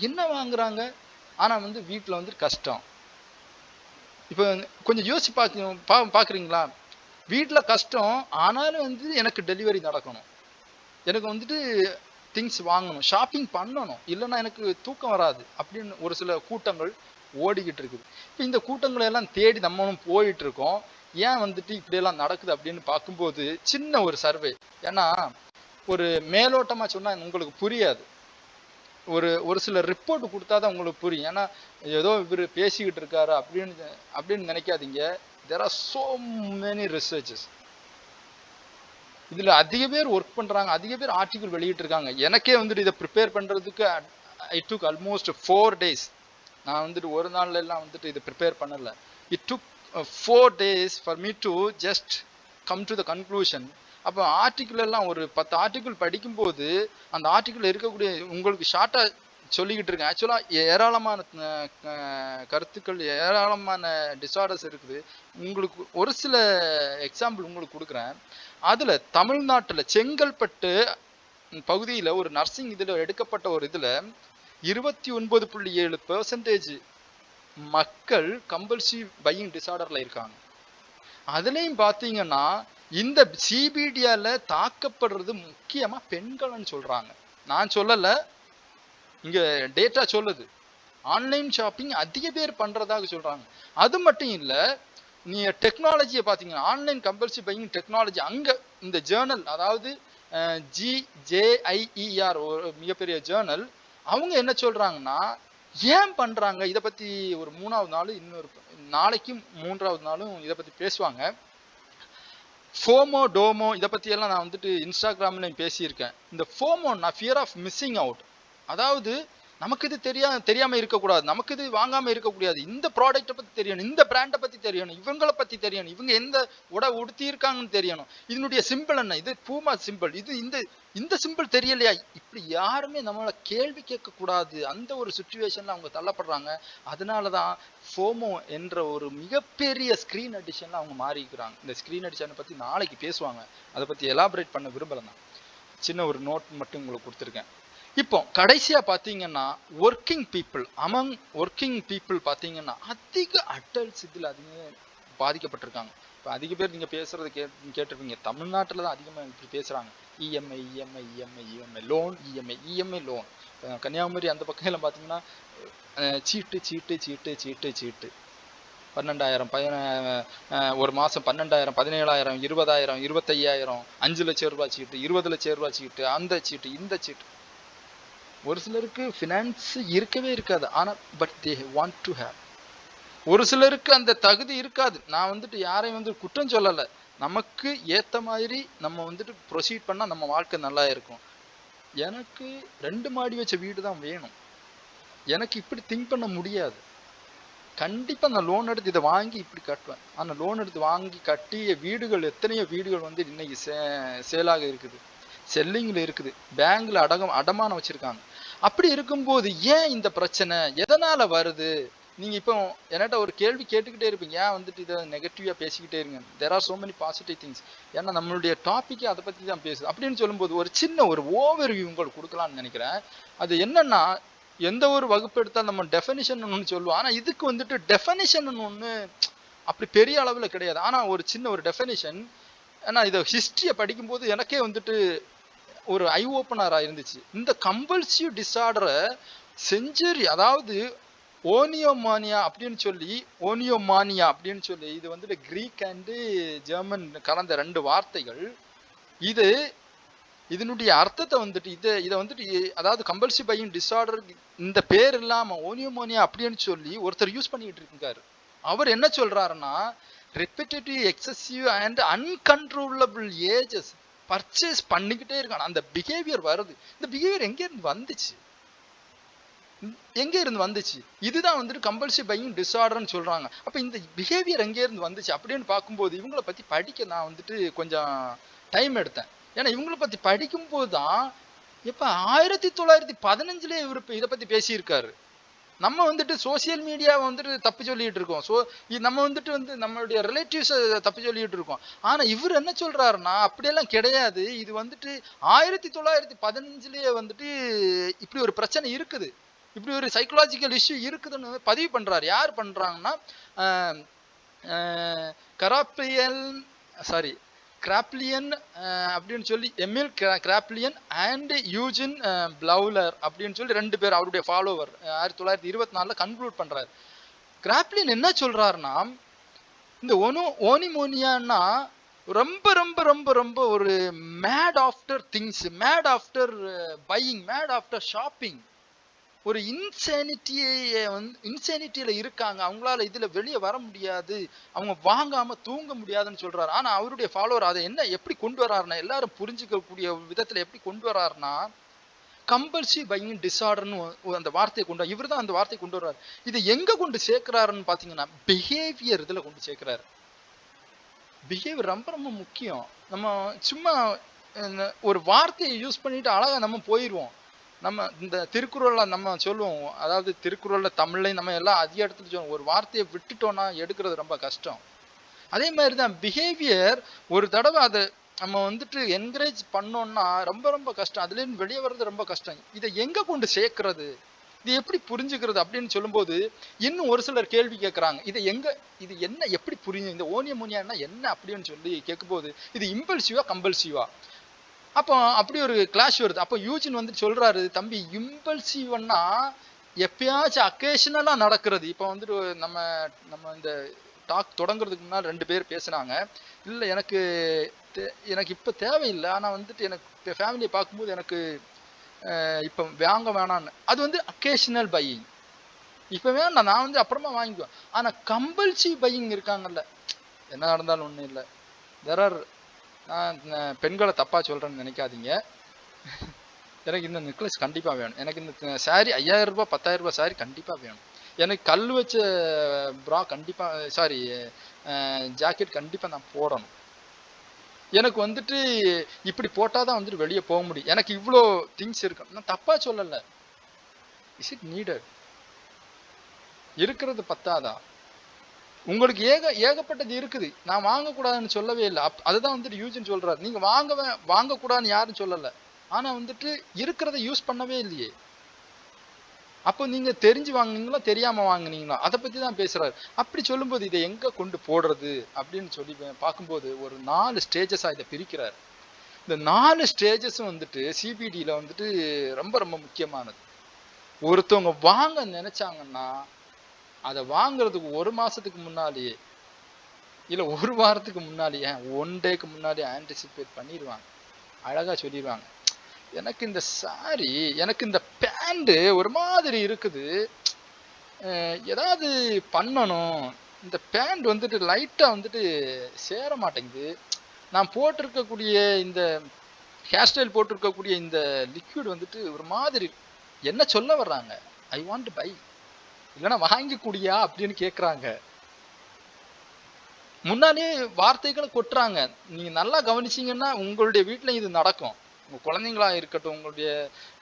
என்ன வாங்குறாங்க, ஆனால் வந்து வீட்டில் வந்துட்டு கஷ்டம். இப்போ கொஞ்சம் யோசிச்சு பார்க்குறீங்களா? வீட்டில் கஷ்டம், ஆனாலும் வந்து எனக்கு டெலிவரி நடக்கணும், எனக்கு வந்துட்டு திங்ஸ் வாங்கணும், ஷாப்பிங் பண்ணணும், இல்லைன்னா எனக்கு தூக்கம் வராது அப்படின்னு ஒரு சில கூட்டங்கள் ஓடிக்கிட்டு இருக்குது. இப்போ இந்த கூட்டங்களை எல்லாம் தேடி நம்மளும் போயிட்டு இருக்கோம். ஏன் வந்துட்டு இப்படியெல்லாம் நடக்குது அப்படின்னு பார்க்கும்போது சின்ன ஒரு சர்வே, ஏன்னா ஒரு மேலோட்டமாக சொன்னால் உங்களுக்கு புரியாது, ஒரு சில ரிப்போர்ட் கொடுத்தாதான் உங்களுக்கு புரியும். ஏன்னா ஏதோ இவர் பேசிக்கிட்டு இருக்காரு அப்படின்னு நினைக்காதீங்க. There are so many researches. இதுல அதிக பேர் ஒர்க் பண்றாங்க, அதிக பேர் ஆர்டிகிள் வெளியிட்டு இருக்காங்க. எனக்கே வந்துட்டு இதை ப்ரிப்பேர் பண்றதுக்கு ஐ டுக் ஆல்மோஸ்ட் 4 days. நான் வந்துட்டு ஒரு நாள்ல எல்லாம் வந்துட்டு இதை ப்ரிப்பேர் பண்ணல. It took 4 days for me to just come to the conclusion. அப்போ ஆர்டிக்கிள் எல்லாம் ஒரு 10 ஆர்டிக்கிள் படிக்கும்போது அந்த ஆர்டிக்கிள் இருக்கக்கூடிய, உங்களுக்கு ஷார்ட்டாக சொல்லிக்கிட்டு இருக்கேன், ஆக்சுவலாக ஏராளமான கருத்துக்கள், ஏராளமான டிஸார்டர்ஸ் இருக்குது. உங்களுக்கு ஒரு சில எக்ஸாம்பிள் உங்களுக்கு கொடுக்குறேன். அதில் தமிழ்நாட்டில் செங்கல்பட்டு பகுதியில் ஒரு நர்சிங் இதில் எடுக்கப்பட்ட ஒரு இதில் 29.7% மக்கள் கம்பல்சிவ் பையிங் டிஸார்டரில் இருக்காங்க. அதுலேயும் பார்த்தீங்கன்னா இந்த சிபிடியால தாக்கப்படுறது முக்கியமா பெண்கள்னு சொல்றாங்க. நான் சொல்லல, இங்க டேட்டா சொல்லுது. ஆன்லைன் ஷாப்பிங் அதிக பேர் பண்றதாக சொல்றாங்க. அது மட்டும் இல்ல, நீங்க டெக்னாலஜியை பார்த்தீங்கன்னா ஆன்லைன் கம்பல்சிவ் பையிங் டெக்னாலஜி, அங்க இந்த ஜேர்னல், அதாவது GJIER ஒரு மிகப்பெரிய ஜேர்னல், அவங்க என்ன சொல்றாங்கன்னா ஏன் பண்றாங்க இதை பத்தி ஒரு 3ஆவது நாள், இன்னொரு நாளைக்கும் 3ஆவது நாளும் இதை பத்தி பேசுவாங்க. ஃபோமோ டோமோ இதை பற்றியெல்லாம் நான் வந்துட்டு இன்ஸ்டாகிராம்லையும் பேசியிருக்கேன். இந்த ஃபோமோன்னா ஃபியர் ஆஃப் மிஸ்ஸிங் அவுட், அதாவது நமக்கு இது தெரியாமல் இருக்கக்கூடாது, நமக்கு இது வாங்காமல் இருக்கக்கூடாது, இந்த ப்ராடக்டை பற்றி தெரியணும், இந்த பிராண்டை பற்றி தெரியணும், இவங்களை பற்றி தெரியணும், இவங்க எந்த உடுத்தி இருக்காங்கன்னு தெரியணும், இதனுடைய சிம்பிள் என்ன, இது பூமா சிம்பிள், இது இந்த சிம்பிள் தெரியலையா, இப்படி யாருமே நம்மளை கேள்வி கேட்கக்கூடாது. அந்த ஒரு சுச்சுவேஷனில் அவங்க தள்ளப்படுறாங்க. அதனால தான் ஃபோமோ என்ற ஒரு மிகப்பெரிய ஸ்க்ரீன் அடிஷனில் அவங்க மாறிக்கிறாங்க. இந்த ஸ்க்ரீன் அடிஷனை பற்றி நாளைக்கு பேசுவாங்க, அதை பற்றி எலாபரேட் பண்ண விரும்பலை. தான் சின்ன ஒரு நோட் மட்டும் உங்களுக்கு கொடுத்துருக்கேன். இப்போ கடைசியா பாத்தீங்கன்னா ஒர்க்கிங் பீப்புள் பாத்தீங்கன்னா அதிக அடல்ட்ஸ் இதில் அதிகம் பாதிக்கப்பட்டிருக்காங்க. இப்போ அதிக பேர் நீங்க பேசுறது கேட்டிருப்பீங்க, தமிழ்நாட்டில் தான் அதிகமாக இப்படி பேசுறாங்க. EMI loan. கன்னியாகுமரி அந்த பக்கம் எல்லாம் பாத்தீங்கன்னா சீட்டு 12,000 ஒரு மாசம் 12,000 17,000 20,000 25,000 5 லட்சம் ரூபாய் சீட்டு, 20 லட்சம் ரூபாய் சீட்டு, அந்த சீட்டு இந்த சீட்டு. ஒரு சிலருக்கு ஃபினான்ஸ் இருக்கவே இருக்காது, ஆனால் but they want to have. ஒரு சிலருக்கு அந்த தகுதி இருக்காது. நான் வந்துட்டு யாரையும் வந்து குற்றம் சொல்லலை, நமக்கு ஏற்ற மாதிரி நம்ம வந்துட்டு ப்ரொசீட் பண்ணால் நம்ம வாழ்க்கை நல்லா இருக்கும். எனக்கு 2 மாடி வச்ச வீடு தான் வேணும், எனக்கு இப்படி திங்க் பண்ண முடியாது. கண்டிப்பாக நான் லோன் எடுத்து இதை வாங்கி இப்படி கட்டுவேன். ஆனால் லோன் எடுத்து வாங்கி கட்டிய வீடுகள், எத்தனையோ வீடுகள் வந்து இன்னைக்கு சேலாக இருக்குது, செல்லிங்கில் இருக்குது, பேங்க்ல அடமானம் வச்சிருக்காங்க. அப்படி இருக்கும்போது ஏன் இந்த பிரச்சனை எதனால வருது? நீங்க இப்போ என்கிட்ட ஒரு கேள்வி கேட்டுக்கிட்டே இருப்பீங்க, ஏன் வந்துட்டு இதை நெகட்டிவா பேசிக்கிட்டே இருங்க. There are so many positive things. ஏன்னா நம்மளுடைய டாபிக்கே அதை பத்தி தான் பேசுது. அப்படின்னு சொல்லும்போது ஒரு சின்ன ஒரு ஓவர்வியூ உங்களுக்கு கொடுக்கலாம்னு நினைக்கிறேன். அது என்னன்னா, எந்த ஒரு வகுப்பு எடுத்தால் நம்ம டெஃபினிஷன் ஒன்று சொல்லுவோம், ஆனா இதுக்கு வந்துட்டு டெஃபினிஷன் ஒன்று அப்படி பெரிய அளவில் கிடையாது. ஆனா ஒரு சின்ன ஒரு டெஃபினிஷன், ஏன்னா இதை ஹிஸ்டரியை படிக்கும்போது எனக்கே வந்துட்டு ஒரு ஐ ஓப்பனரா இருந்துச்சு. இந்த கம்பல்சிவ் டிஸார்டரை செஞ்சுரி, அதாவது ஓனியோமானியா அப்படின்னு சொல்லி இது வந்துட்டு கிரீக் அண்டு ஜெர்மன் கலந்த 2 வார்த்தைகள். இது இதனுடைய அர்த்தத்தை வந்துட்டு இதை வந்துட்டு அதாவது கம்பல்சிவ் பையிங் டிஸார்டர் இந்த பேர் இல்லாம ஓனியோமானியா அப்படின்னு சொல்லி ஒருத்தர் யூஸ் பண்ணிட்டு இருக்காரு. அவர் என்ன சொல்றாருன்னா, repetitive excessive and uncontrollable urges purchase பண்ணிக்கிட்டே இருக்கான். அந்த பிஹேவியர் வருது. இந்த பிஹேவியர் எங்க இருந்து வந்துச்சு? இதுதான் வந்துட்டு கம்பல்சிவ் பையிங் டிஸார்டர்னு சொல்றாங்க. அப்ப இந்த பிஹேவியர் எங்க இருந்து வந்துச்சு அப்படின்னு பார்க்கும்போது இவங்கள பத்தி படிக்க நான் வந்துட்டு கொஞ்சம் டைம் எடுத்தேன். ஏன்னா இவங்களை பத்தி படிக்கும் போதுதான் இப்ப 1915 இவர் இதை பத்தி பேசியிருக்காரு. நம்ம வந்துட்டு சோசியல் மீடியாவை வந்துட்டு தப்பு சொல்லிட்டு இருக்கோம். நம்ம வந்துட்டு நம்மளுடைய ரிலேட்டிவ்ஸ் தப்பு சொல்லிட்டு இருக்கோம். ஆனா இவர் என்ன சொல்றாருன்னா, அப்படியெல்லாம் கிடையாது. இது வந்துட்டு 1915 வந்துட்டு இப்படி ஒரு பிரச்சனை இருக்குது, இப்படி ஒரு சைக்கலாஜிக்கல் இஷ்யூ இருக்குதுன்னு பதிவு பண்றாரு. யார் பண்றாங்கன்னா, கிராப்லியன் அப்படின்னு சொல்லி எமில் கிராப்லியன் அண்ட் யூஜின் பிளவுலர் அப்படின்னு சொல்லி 2 பேர் அவருடைய ஃபாலோவர் 1924 கன்க்ளூட் பண்றாரு. கிராப்லியன் என்ன சொல்றாருன்னா, இந்த ஓனிமோனியான்னா ரொம்ப ரொம்ப ரொம்ப ரொம்ப ஒரு mad after things, mad after buying, mad after shopping, ஒரு இன்சேனிட்டியில இருக்காங்க. அவங்களால இதுல வெளியே வர முடியாது, அவங்க வாங்காம தூங்க முடியாதுன்னு சொல்றாரு. ஆனா அவருடைய ஃபாலோவர் அதை எப்படி கொண்டு வர்றாருன்னா, எல்லாரும் புரிஞ்சுக்கக்கூடிய விதத்துல எப்படி கொண்டு வர்றாருன்னா, கம்பல்சிவ் பையிங் டிஸார்டர்னு அந்த வார்த்தையை கொண்டு, இவர் தான் அந்த வார்த்தையை கொண்டு வர்றாரு. இதை எங்க கொண்டு சேர்க்கிறாருன்னு பாத்தீங்கன்னா, பிஹேவியர் இதுல கொண்டு சேர்க்கிறாரு. பிஹேவியர் ரொம்ப ரொம்ப முக்கியம். நம்ம சும்மா ஒரு வார்த்தையை யூஸ் பண்ணிட்டு அழகா நம்ம போயிடுவோம். நம்ம இந்த திருக்குறள்ல நம்ம சொல்லுவோம், அதாவது திருக்குறள்ல தமிழ்லையும் நம்ம எல்லாம் அதிக இடத்துல சொல்லுவோம், ஒரு வார்த்தையை விட்டுட்டோம்னா எடுக்கிறது ரொம்ப கஷ்டம். அதே மாதிரிதான் பிஹேவியர், ஒரு தடவை அதை நம்ம வந்துட்டு என்கரேஜ் பண்ணோம்னா ரொம்ப ரொம்ப கஷ்டம், அதுல இருந்து வெளியே வர்றது ரொம்ப கஷ்டம். இதை எங்க கொண்டு சேர்க்கிறது, இது எப்படி புரிஞ்சுக்கிறது அப்படின்னு சொல்லும்போது இன்னும் ஒரு சிலர் கேள்வி கேட்கறாங்க. இது என்ன எப்படி புரியும், இந்த ஓனியமோனியான்னா என்ன அப்படின்னு சொல்லி கேட்கும்போது, இது இம்பல்சிவா கம்பல்சிவா? அப்போ அப்படி ஒரு கிளாஷ் வருது. அப்போ யூஜின் வந்து சொல்றாரு, தம்பி இம்பல்சிவ்னா எப்பயாச்சும் அக்கேஷனலா நடக்கிறது. இப்போ வந்துட்டு நம்ம இந்த டாக் தொடங்குறதுக்கு முன்னாடி 2 பேர் பேசுனாங்க, இல்லை எனக்கு இப்போ தேவையில்லை, ஆனால் வந்துட்டு எனக்கு ஃபேமிலியை பார்க்கும்போது எனக்கு இப்போ வாங்க வேணான்னு. அது வந்து அக்கேஷனல் பையிங். இப்போ வேணாம், நான் வந்து அப்புறமா வாங்கிக்குவேன். ஆனால் கம்பல்சிவ் பையிங் இருக்காங்கல்ல, என்ன நடந்தாலும் ஒன்றும் இல்லை. நான் பெண்களை தப்பா சொல்றேன்னு நினைக்காதீங்க. எனக்கு இந்த நெக்லஸ் கண்டிப்பா வேணும், எனக்கு இந்த சாரி 5000 ரூபாய் 10,000 ரூபாய் சாரி கண்டிப்பா வேணும், எனக்கு கல் வச்ச ப்ரா கண்டிப்பா, சாரி ஜாக்கெட் கண்டிப்பா நான் போடணும், எனக்கு வந்துட்டு இப்படி போட்டாதான் வந்துட்டு வெளியே போக முடியும், எனக்கு இவ்வளோ திங்ஸ் இருக்கு. நான் தப்பா சொல்லல. Is it needed? இருக்கிறது பத்தாதா? உங்களுக்கு ஏகப்பட்டது இருக்குது, நான் வாங்கக்கூடாதுன்னு சொல்லவே இல்லை. அதுதான் வந்துட்டு யூஜின் சொல்றாரு, நீங்க வாங்கக்கூடாதுன்னு யாரும் சொல்லலை, ஆனா வந்துட்டு இருக்கிறத யூஸ் பண்ணவே இல்லையே. அப்போ நீங்க தெரிஞ்சு வாங்குனீங்களா தெரியாம வாங்குனீங்களா, அதை பத்தி தான் பேசுறாரு. அப்படி சொல்லும்போது இதை எங்க கொண்டு போடுறது அப்படின்னு சொல்லி பார்க்கும்போது ஒரு 4 ஸ்டேஜஸா இதை பிரிக்கிறாரு. இந்த 4 ஸ்டேஜஸும் வந்துட்டு சிபிடியில வந்துட்டு ரொம்ப ரொம்ப முக்கியமானது. ஒருத்தவங்க வாங்க நினைச்சாங்கன்னா அதை வாங்குறதுக்கு 1 மாசத்துக்கு முன்னாலேயே இல்ல 1 வாரத்துக்கு முன்னாலேயே 1 டேக்கு முன்னாடியே ஆன்டிசிபேட் பண்ணிடுவாங்க. அழகா சொல்லிடுவாங்க, எனக்கு இந்த சாரி, எனக்கு இந்த பேண்ட் ஒரு மாதிரி இருக்குது, ஏதாவது பண்ணணும், இந்த பேண்ட் வந்துட்டு லைட்டா வந்துட்டு சேர மாட்டேங்குது, நான் போட்டிருக்கக்கூடிய இந்த ஹேர் ஸ்டைல் போட்டிருக்கக்கூடிய இந்த லிக்விட் வந்துட்டு ஒரு மாதிரி, என்ன சொல்ல வர்றாங்க, ஐ வாண்ட் டு பை, இல்லைன்னா வாங்கி குடியா அப்படின்னு கேட்குறாங்க. முன்னாடியே வார்த்தைகளை கொட்டுறாங்க. நீங்க நல்லா கவனிச்சீங்கன்னா உங்களுடைய வீட்டில் இது நடக்கும். உங்க குழந்தைங்களா இருக்கட்டும், உங்களுடைய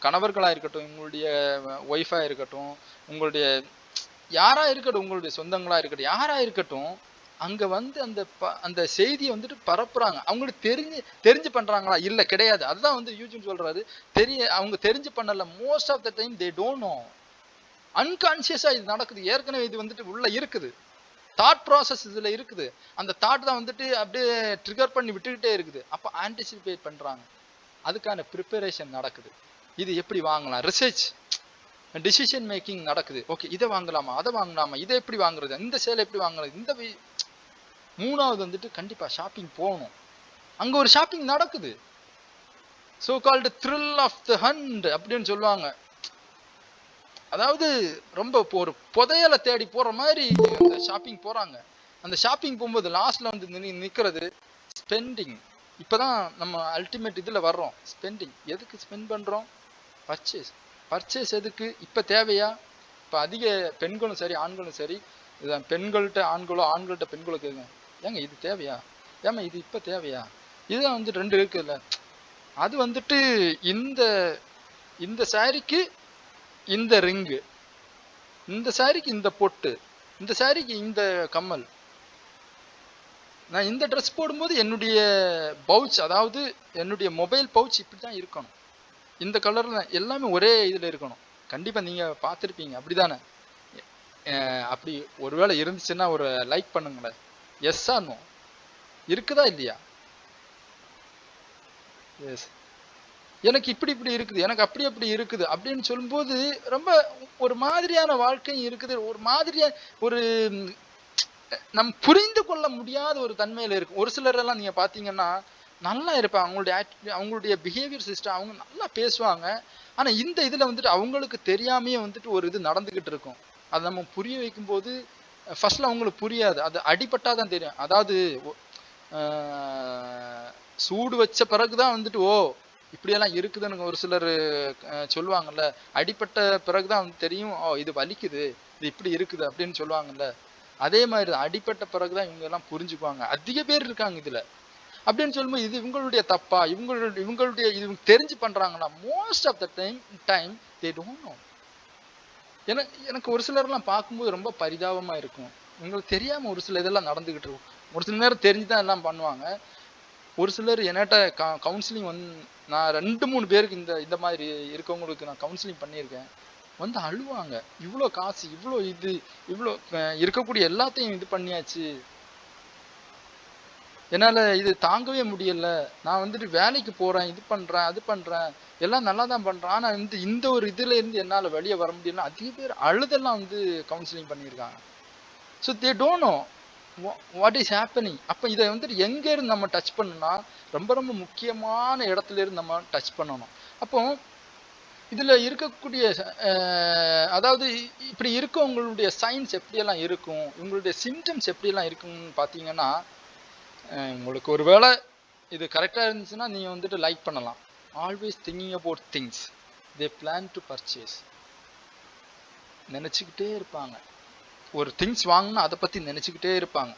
கணவர்களா இருக்கட்டும், உங்களுடைய ஒய்ஃபா இருக்கட்டும், உங்களுடைய யாரா இருக்கட்டும், உங்களுடைய சொந்தங்களா இருக்கட்டும், யாரா இருக்கட்டும், அங்க வந்து அந்த செய்தியை வந்துட்டு பரப்புறாங்க. அவங்களுக்கு தெரிஞ்சு பண்றாங்களா? இல்ல, கிடையாது. அதுதான் வந்து யூஜின் சொல்றாரு, அவங்க தெரிஞ்சு பண்ணல. Most of the time they don't know. அன்கான்சியஸா இது நடக்குது. ஏற்கனவே இது வந்துட்டு உள்ள இருக்குது, தாட் ப்ராசஸ் இதுல இருக்குது. அந்த தாட் தான் வந்துட்டு அப்படியே ட்ரிகர் பண்ணி விட்டுக்கிட்டே இருக்குது. அப்ப ஆன்டிசிபேட் பண்றாங்க. அதுக்கான ப்ரிப்பரேஷன் நடக்குது. இது எப்படி வாங்கலாம், ரிசர்ச் டிசிஷன் மேக்கிங் நடக்குது. ஓகே, இதை வாங்கலாமா, அதை வாங்கலாமா, இதை எப்படி வாங்குறது, இந்த சேலை எப்படி வாங்குறது, இந்த மூணாவது வந்துட்டு கண்டிப்பா ஷாப்பிங் போகணும். அங்க ஒரு ஷாப்பிங் நடக்குது. So called thrill of the hunt அப்படின்னு சொல்லுவாங்க. அதாவது ரொம்ப ஒரு புதையலை தேடி போற மாதிரி அந்த ஷாப்பிங் போறாங்க. அந்த ஷாப்பிங் போகும்போது லாஸ்ட்ல வந்து நிக்கிறது ஸ்பெண்டிங். இப்பதான் நம்ம அல்டிமேட் இதுல வர்றோம். ஸ்பெண்டிங் எதுக்கு ஸ்பெண்ட் பண்றோம்? பர்ச்சேஸ் எதுக்கு? இப்ப தேவையா? இப்ப அதிக பெண்களும் சரி ஆண்களும் சரி, பெண்கள்கிட்ட ஆண்களோ ஆண்கள்கிட்ட பெண்களோ கேட்குங்க, ஏங்க இது தேவையா, ஏமா இது இப்ப தேவையா? இதுதான் வந்து ரெண்டு இருக்குல்ல. அது வந்துட்டு இந்த சாரிக்கு இந்த ரிங்கு, இந்த சாரிக்கு இந்த பொட்டு, இந்த சாரிக்கு இந்த கம்மல், நான் இந்த ட்ரெஸ் போடும்போது என்னுடைய பவுச், அதாவது என்னுடைய மொபைல் பவுச் இப்படிதான் இருக்கணும், இந்த கலர்ல எல்லாமே ஒரே இதுல இருக்கணும். கண்டிப்பா நீங்க பார்த்துருப்பீங்க, அப்படிதானே? அப்படி ஒருவேளை இருந்துச்சுன்னா ஒரு லைக் பண்ணுங்களேன். Yes or no? இருக்குதா இல்லையா? எஸ். எனக்கு இப்படி இப்படி இருக்குது, எனக்கு அப்படி இருக்குது அப்படின்னு சொல்லும்போது ரொம்ப ஒரு மாதிரியான வாழ்க்கையும் இருக்குது. ஒரு மாதிரியா ஒரு நம் புரிந்து கொள்ள முடியாத ஒரு தன்மையில இருக்கு. ஒரு சிலர் எல்லாம் நீங்க பாத்தீங்கன்னா நல்லா இருப்பாங்க, அவங்களுடைய பிஹேவியர் சிஸ்டம், அவங்க நல்லா பேசுவாங்க. ஆனா இந்த இதுல வந்துட்டு அவங்களுக்கு தெரியாமையே வந்துட்டு ஒரு இது நடந்துகிட்டு இருக்கும். அதை நம்ம புரிய வைக்கும் போது ஃபர்ஸ்ட்ல அவங்களுக்கு புரியாது, அது அடிபட்டாதான் தெரியும். அதாவது சூடு வச்ச பிறகுதான் வந்துட்டு ஓ இப்படியெல்லாம் இருக்குதுன்னு ஒரு சிலர் சொல்லுவாங்கல்ல. அடிப்பட்ட பிறகுதான் வந்து தெரியும், ஓ இது வலிக்குது, இது இப்படி இருக்குது அப்படின்னு சொல்லுவாங்கல்ல. அதே மாதிரி அடிப்பட்ட பிறகுதான் இவங்க எல்லாம் புரிஞ்சுக்குவாங்க. அதிக பேர் இருக்காங்க இதுல. அப்படின்னு சொல்லும்போது இது இவங்களுடைய தப்பா, இவங்களுடைய இது தெரிஞ்சு பண்றாங்களா? Most of the time they don't know. எனக்கு ஒரு சிலர்லாம் பார்க்கும்போது ரொம்ப பரிதாபமா இருக்கும். உங்களுக்கு தெரியாம ஒரு சில இதெல்லாம் நடந்துகிட்டு இருக்கும். ஒரு சில நேரம் தெரிஞ்சுதான் எல்லாம் பண்ணுவாங்க. ஒரு சிலர் என்கிட்ட கவுன்சிலிங் வந்து, நான் 2-3 பேருக்கு இந்த மாதிரி இருக்கவங்களுக்கு நான் கவுன்சிலிங் பண்ணியிருக்கேன். வந்து அழுவாங்க, இவ்வளோ காசு, இவ்வளோ இது, இவ்வளோ இருக்கக்கூடிய எல்லாத்தையும் இது பண்ணியாச்சு, என்னால இது தாங்கவே முடியல, நான் வந்துட்டு வேலைக்கு போறேன், இது பண்றேன் அது பண்றேன், எல்லாம் நல்லா தான் பண்றேன், ஆனா இந்த ஒரு இதுல இருந்து என்னால வெளியே வர முடியல. அதிக பேர் அழுதெல்லாம் வந்து கவுன்சிலிங் பண்ணியிருக்காங்க. So they don't no what is happening. அப்போ இதை வந்துட்டு எங்க இருந்து நம்ம டச் பண்ணணும்னா ரொம்ப ரொம்ப முக்கியமான இடத்துல இருந்து நம்ம டச் பண்ணணும். அப்போ இதுல இருக்கக்கூடிய அதாவது இப்படி இருக்கவங்களுடைய சைன்ஸ் எப்படியெல்லாம் இருக்கும், உங்களுடைய சிம்டம்ஸ் எப்படியெல்லாம் இருக்கும்னு பார்த்தீங்கன்னா, உங்களுக்கு ஒரு வேளை இது கரெக்டாக இருந்துச்சுன்னா நீங்கள் வந்துட்டு லைக் பண்ணலாம். Always thinking about things they plan to purchase. நினச்சிக்கிட்டே இருப்பாங்க, ஒரு திங்ஸ் வாங்கினா அதை பற்றி நினச்சிக்கிட்டே இருப்பாங்க.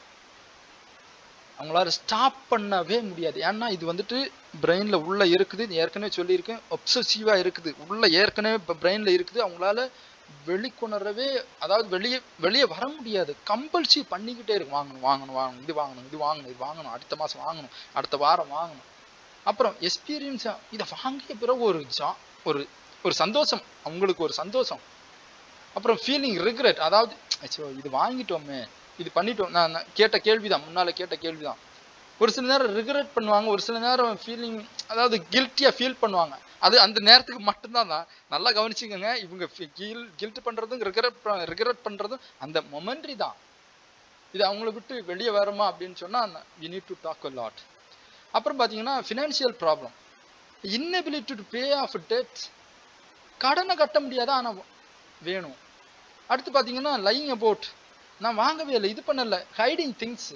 அவங்களால ஸ்டாப் பண்ணவே முடியாது. ஏன்னா இது வந்துட்டு பிரெயின்ல உள்ள இருக்குது, ஏற்கனவே சொல்லியிருக்கேன், ஒப்சசிவா இருக்குது, உள்ள ஏற்கனவே இப்போ பிரெயின்ல இருக்குது. அவங்களால வெளிக்கொணரவே, அதாவது வெளியே வர முடியாது. கம்பல்சி பண்ணிக்கிட்டே இருக்கும், வாங்கணும் வாங்கணும் வாங்கணும், இது வாங்கணும் இது வாங்கணும் இது வாங்கணும், அடுத்த மாதம் வாங்கணும், அடுத்த வாரம் வாங்கணும். அப்புறம் எக்ஸ்பீரியன்ஸா இதை வாங்கிய பிறகு ஒரு ஒரு சந்தோஷம், அவங்களுக்கு ஒரு சந்தோஷம். அப்புறம் ஃபீலிங் ரிக்ரெட், அதாவது இது வாங்கிட்டோமே, இது பண்ணிட்டோம். நான் கேட்ட கேள்விதான், முன்னால கேட்ட கேள்விதான். ஒரு சில நேரம் ரிக்ரெட் பண்ணுவாங்க, ஒரு சில நேரம் ஃபீலிங், அதாவது கில்ட்டியா ஃபீல் பண்ணுவாங்க. அது அந்த நேரத்துக்கு மட்டும்தான். நல்லா கவனிச்சுக்கோங்க, இவங்க கில்ட் பண்றதும் ரிக்ரெட் பண்றதும் அந்த மொமெண்ட்ரி தான். இது அவங்கள விட்டு வெளியே வருமா அப்படின்னு சொன்னா we need to talk a lot. அப்புறம் பாத்தீங்கன்னா financial problem, inability to pay off debt, கடனை கட்ட முடியாத ஆனா வேணும். அடுத்து பாத்தீங்கன்னா லையிங் அபவுட், நான் வாங்கவே இல்லை, இது பண்ணல, ஹைடிங் திங்ஸ்.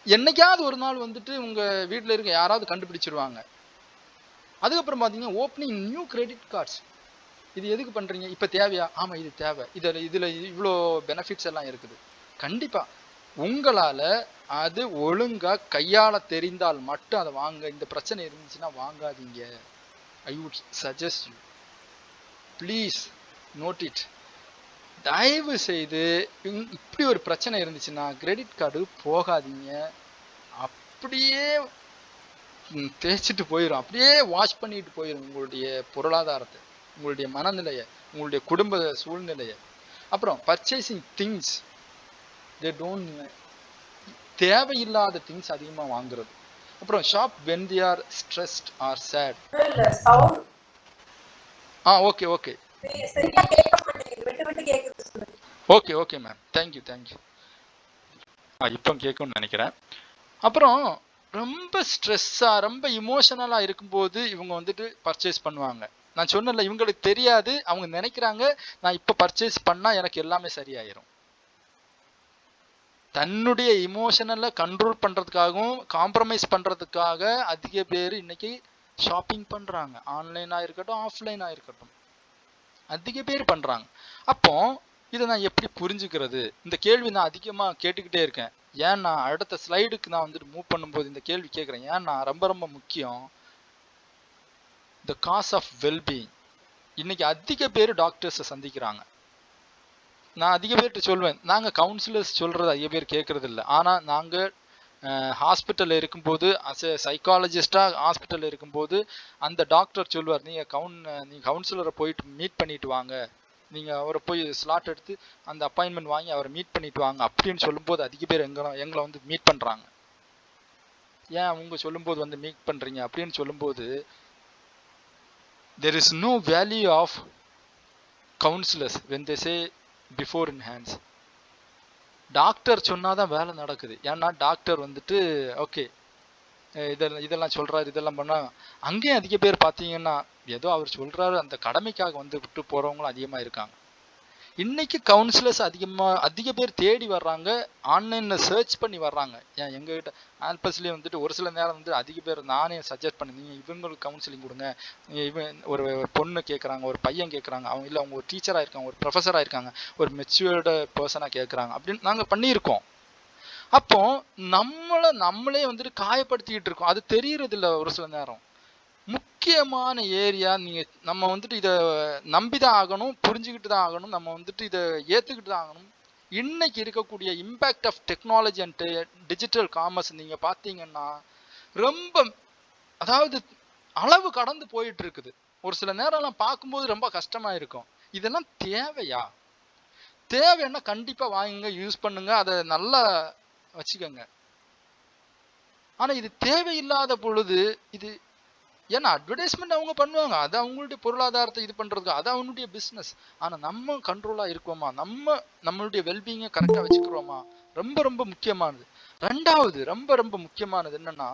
என்னைக்காவது ஒரு நாள் வந்துட்டு உங்க வீட்டில் இருக்க யாராவது கண்டுபிடிச்சிருவாங்க. அதுக்கப்புறம் பாத்தீங்கன்னா ஓப்பனிங் நியூ கிரெடிட் கார்ட்ஸ். இது எதுக்கு பண்றீங்க, இப்ப தேவையா? ஆமா இது தேவை, இதுல இவ்வளோ பெனிஃபிட்ஸ் எல்லாம் இருக்குது. கண்டிப்பா உங்களால அது ஒழுங்கா கையாள தெரிந்தால் மட்டும் அதை வாங்க. இந்த பிரச்சனை இருந்துச்சுன்னா வாங்காதீங்க. I would suggest you, please note it. தயவு செய்து இப்படி ஒரு பிரச்சனை இருந்துச்சுன்னா கிரெடிட் கார்டு போகாதீங்க. அப்படியே தேய்ச்சிட்டு போயிடும், அப்படியே வாஷ் பண்ணிட்டு போயிடும் உங்களுடைய பொருளாதாரத்தை, உங்களுடைய மனநிலையை, உங்களுடைய குடும்ப சூழ்நிலையை. அப்புறம் பர்ச்சேசிங் திங்ஸ், தே டோன்ட், தேவையில்லாத திங்ஸ் அதிகமாக வாங்குறது. அப்புறம் shop when they are stressed or sad. இல்ல சவுண்ட் ஓகே ஓகே சரியா கேட்க மாட்டேங்குது, விட்டு விட்டு கேக்குது சொல்லுங்க. Okay ma'am, thank you. இப்போ கேட்கும்னு நினைக்கிறேன். அப்புறம் ரொம்ப ஸ்ட்ரெஸ்ஸா ரொம்ப இமோஷனலா இருக்கும்போது இவங்க வந்துட்டு பர்ச்சேஸ் பண்ணுவாங்க. நான் சொன்னல, இவங்களுக்கு தெரியாது, அவங்க நினைக்கிறாங்க நான் இப்ப பர்ச்சேஸ் பண்ணா எனக்கு எல்லாமே சரியாயிரும். தன்னுடைய இமோஷனலை கண்ட்ரோல் பண்றதுக்காகவும் காம்ப்ரமைஸ் பண்றதுக்காக அதிக பேர் இன்னைக்கு ஷாப்பிங் பண்றாங்க. ஆன்லைனா இருக்கட்டும், ஆஃப்லைனா இருக்கட்டும், அதிக பேர் பண்றாங்க. அப்போ இதை நான் எப்படி புரிஞ்சுக்கிறது? இந்த கேள்வி நான் அதிகமா கேட்டுக்கிட்டே இருக்கேன். ஏன்னா அடுத்த ஸ்லைடுக்கு நான் வந்துட்டு மூவ் பண்ணும்போது இந்த கேள்வி கேட்குறேன். ஏன்னா ரொம்ப ரொம்ப முக்கியம். The cause of wellbeing. இன்னைக்கு அதிக பேர் டாக்டர்ஸை சந்திக்கிறாங்க. நான் அதிக பேர்கிட்ட சொல்வேன், நாங்கள் கவுன்சிலர்ஸ் சொல்றது அதிக பேர் கேட்கறது இல்லை. ஆனால் நாங்கள் ஹாஸ்பிட்டலில் இருக்கும்போது சைக்காலஜிஸ்டாக ஹாஸ்பிட்டலில் இருக்கும்போது அந்த டாக்டர் சொல்லுவார், நீங்கள் கவுன்சிலரை போயிட்டு மீட் பண்ணிட்டு வாங்க, நீங்கள் அவரை போய் ஸ்லாட் எடுத்து அந்த அப்பாயின்மெண்ட் வாங்கி அவரை மீட் பண்ணிட்டு வாங்க அப்படின்னு சொல்லும்போது அதிக பேர் எங்களை வந்து மீட் பண்ணுறாங்க. ஏன் அவங்க சொல்லும்போது வந்து மீட் பண்ணுறீங்க அப்படின்னு சொல்லும்போது, there is no value of counselors when they say before in hands. Doctor சொன்னாதான் வேலை நடக்குது. ஏன்னா டாக்டர் வந்துட்டு ஓகே இதெல்லாம் சொல்றாரு, இதெல்லாம் பண்ணா அங்கேயும் அதிக பேர் பார்த்தீங்கன்னா ஏதோ அவர் சொல்றாரு அந்த கடமைக்காக வந்து விட்டு போறவங்களும் அதிகமா இருக்காங்க. இன்னைக்கு கவுன்சிலர்ஸ் அதிக பேர் தேடி வர்றாங்க, ஆன்லைன்ல சர்ச் பண்ணி வர்றாங்க. ஏன் எங்ககிட்ட ஆல்பஸ்லேயே வந்துட்டு ஒரு சில நேரம் வந்து அதிக பேர் நானே சஜஸ்ட் பண்ணி, நீங்கள் இவங்களுக்கு கவுன்சிலிங் கொடுங்க, ஒரு பொண்ணு கேட்குறாங்க, ஒரு பையன் கேட்குறாங்க, அவங்க ஒரு டீச்சராக இருக்காங்க, ஒரு ப்ரொஃபஸராக இருக்காங்க, ஒரு மெச்சூர்டு பர்சனாக கேட்குறாங்க அப்படின்னு நாங்கள் பண்ணியிருக்கோம். அப்போ நம்மளே வந்துட்டு காயப்படுத்திக்கிட்டு இருக்கோம். அது தெரியறது இல்லை ஒரு சில நேரம். முக்கியமான ஏரியா நம்ம வந்துட்டு இதை நம்பிதான் ஆகணும், புரிஞ்சுக்கிட்டு தான் ஆகணும், நம்ம வந்துட்டு இதை ஏத்துக்கிட்டு தான் ஆகணும். இன்னைக்கு இருக்கக்கூடிய impact of technology and digital commerce நீங்க பாத்தீங்கன்னா ரொம்ப, அதாவது அளவு கடந்து போயிட்டு இருக்குது. ஒரு சில நேரம்லாம் பார்க்கும்போது ரொம்ப கஷ்டமா இருக்கும். இதெல்லாம் தேவையா? தேவைன்னா கண்டிப்பா வாங்குங்க, யூஸ் பண்ணுங்க, அதை நல்லா வச்சுக்கோங்க. ஆனா இது தேவையில்லாத பொழுது இது ஏன்னா அட்வர்டைஸ்மெண்ட் அவங்க பண்ணுவாங்க, அது அவங்களுடைய பொருளாதாரத்தை இது பண்றதுக்கு, அது அவங்களுடைய பிசினஸ். ஆனா நம்ம கண்ட்ரோலா இருக்கோமா, நம்மளுடைய வெல்பீயிங்கை கரெக்டா வச்சுக்கிறோமா, ரொம்ப ரொம்ப முக்கியமானது. ரெண்டாவது ரொம்ப ரொம்ப முக்கியமானது என்னன்னா,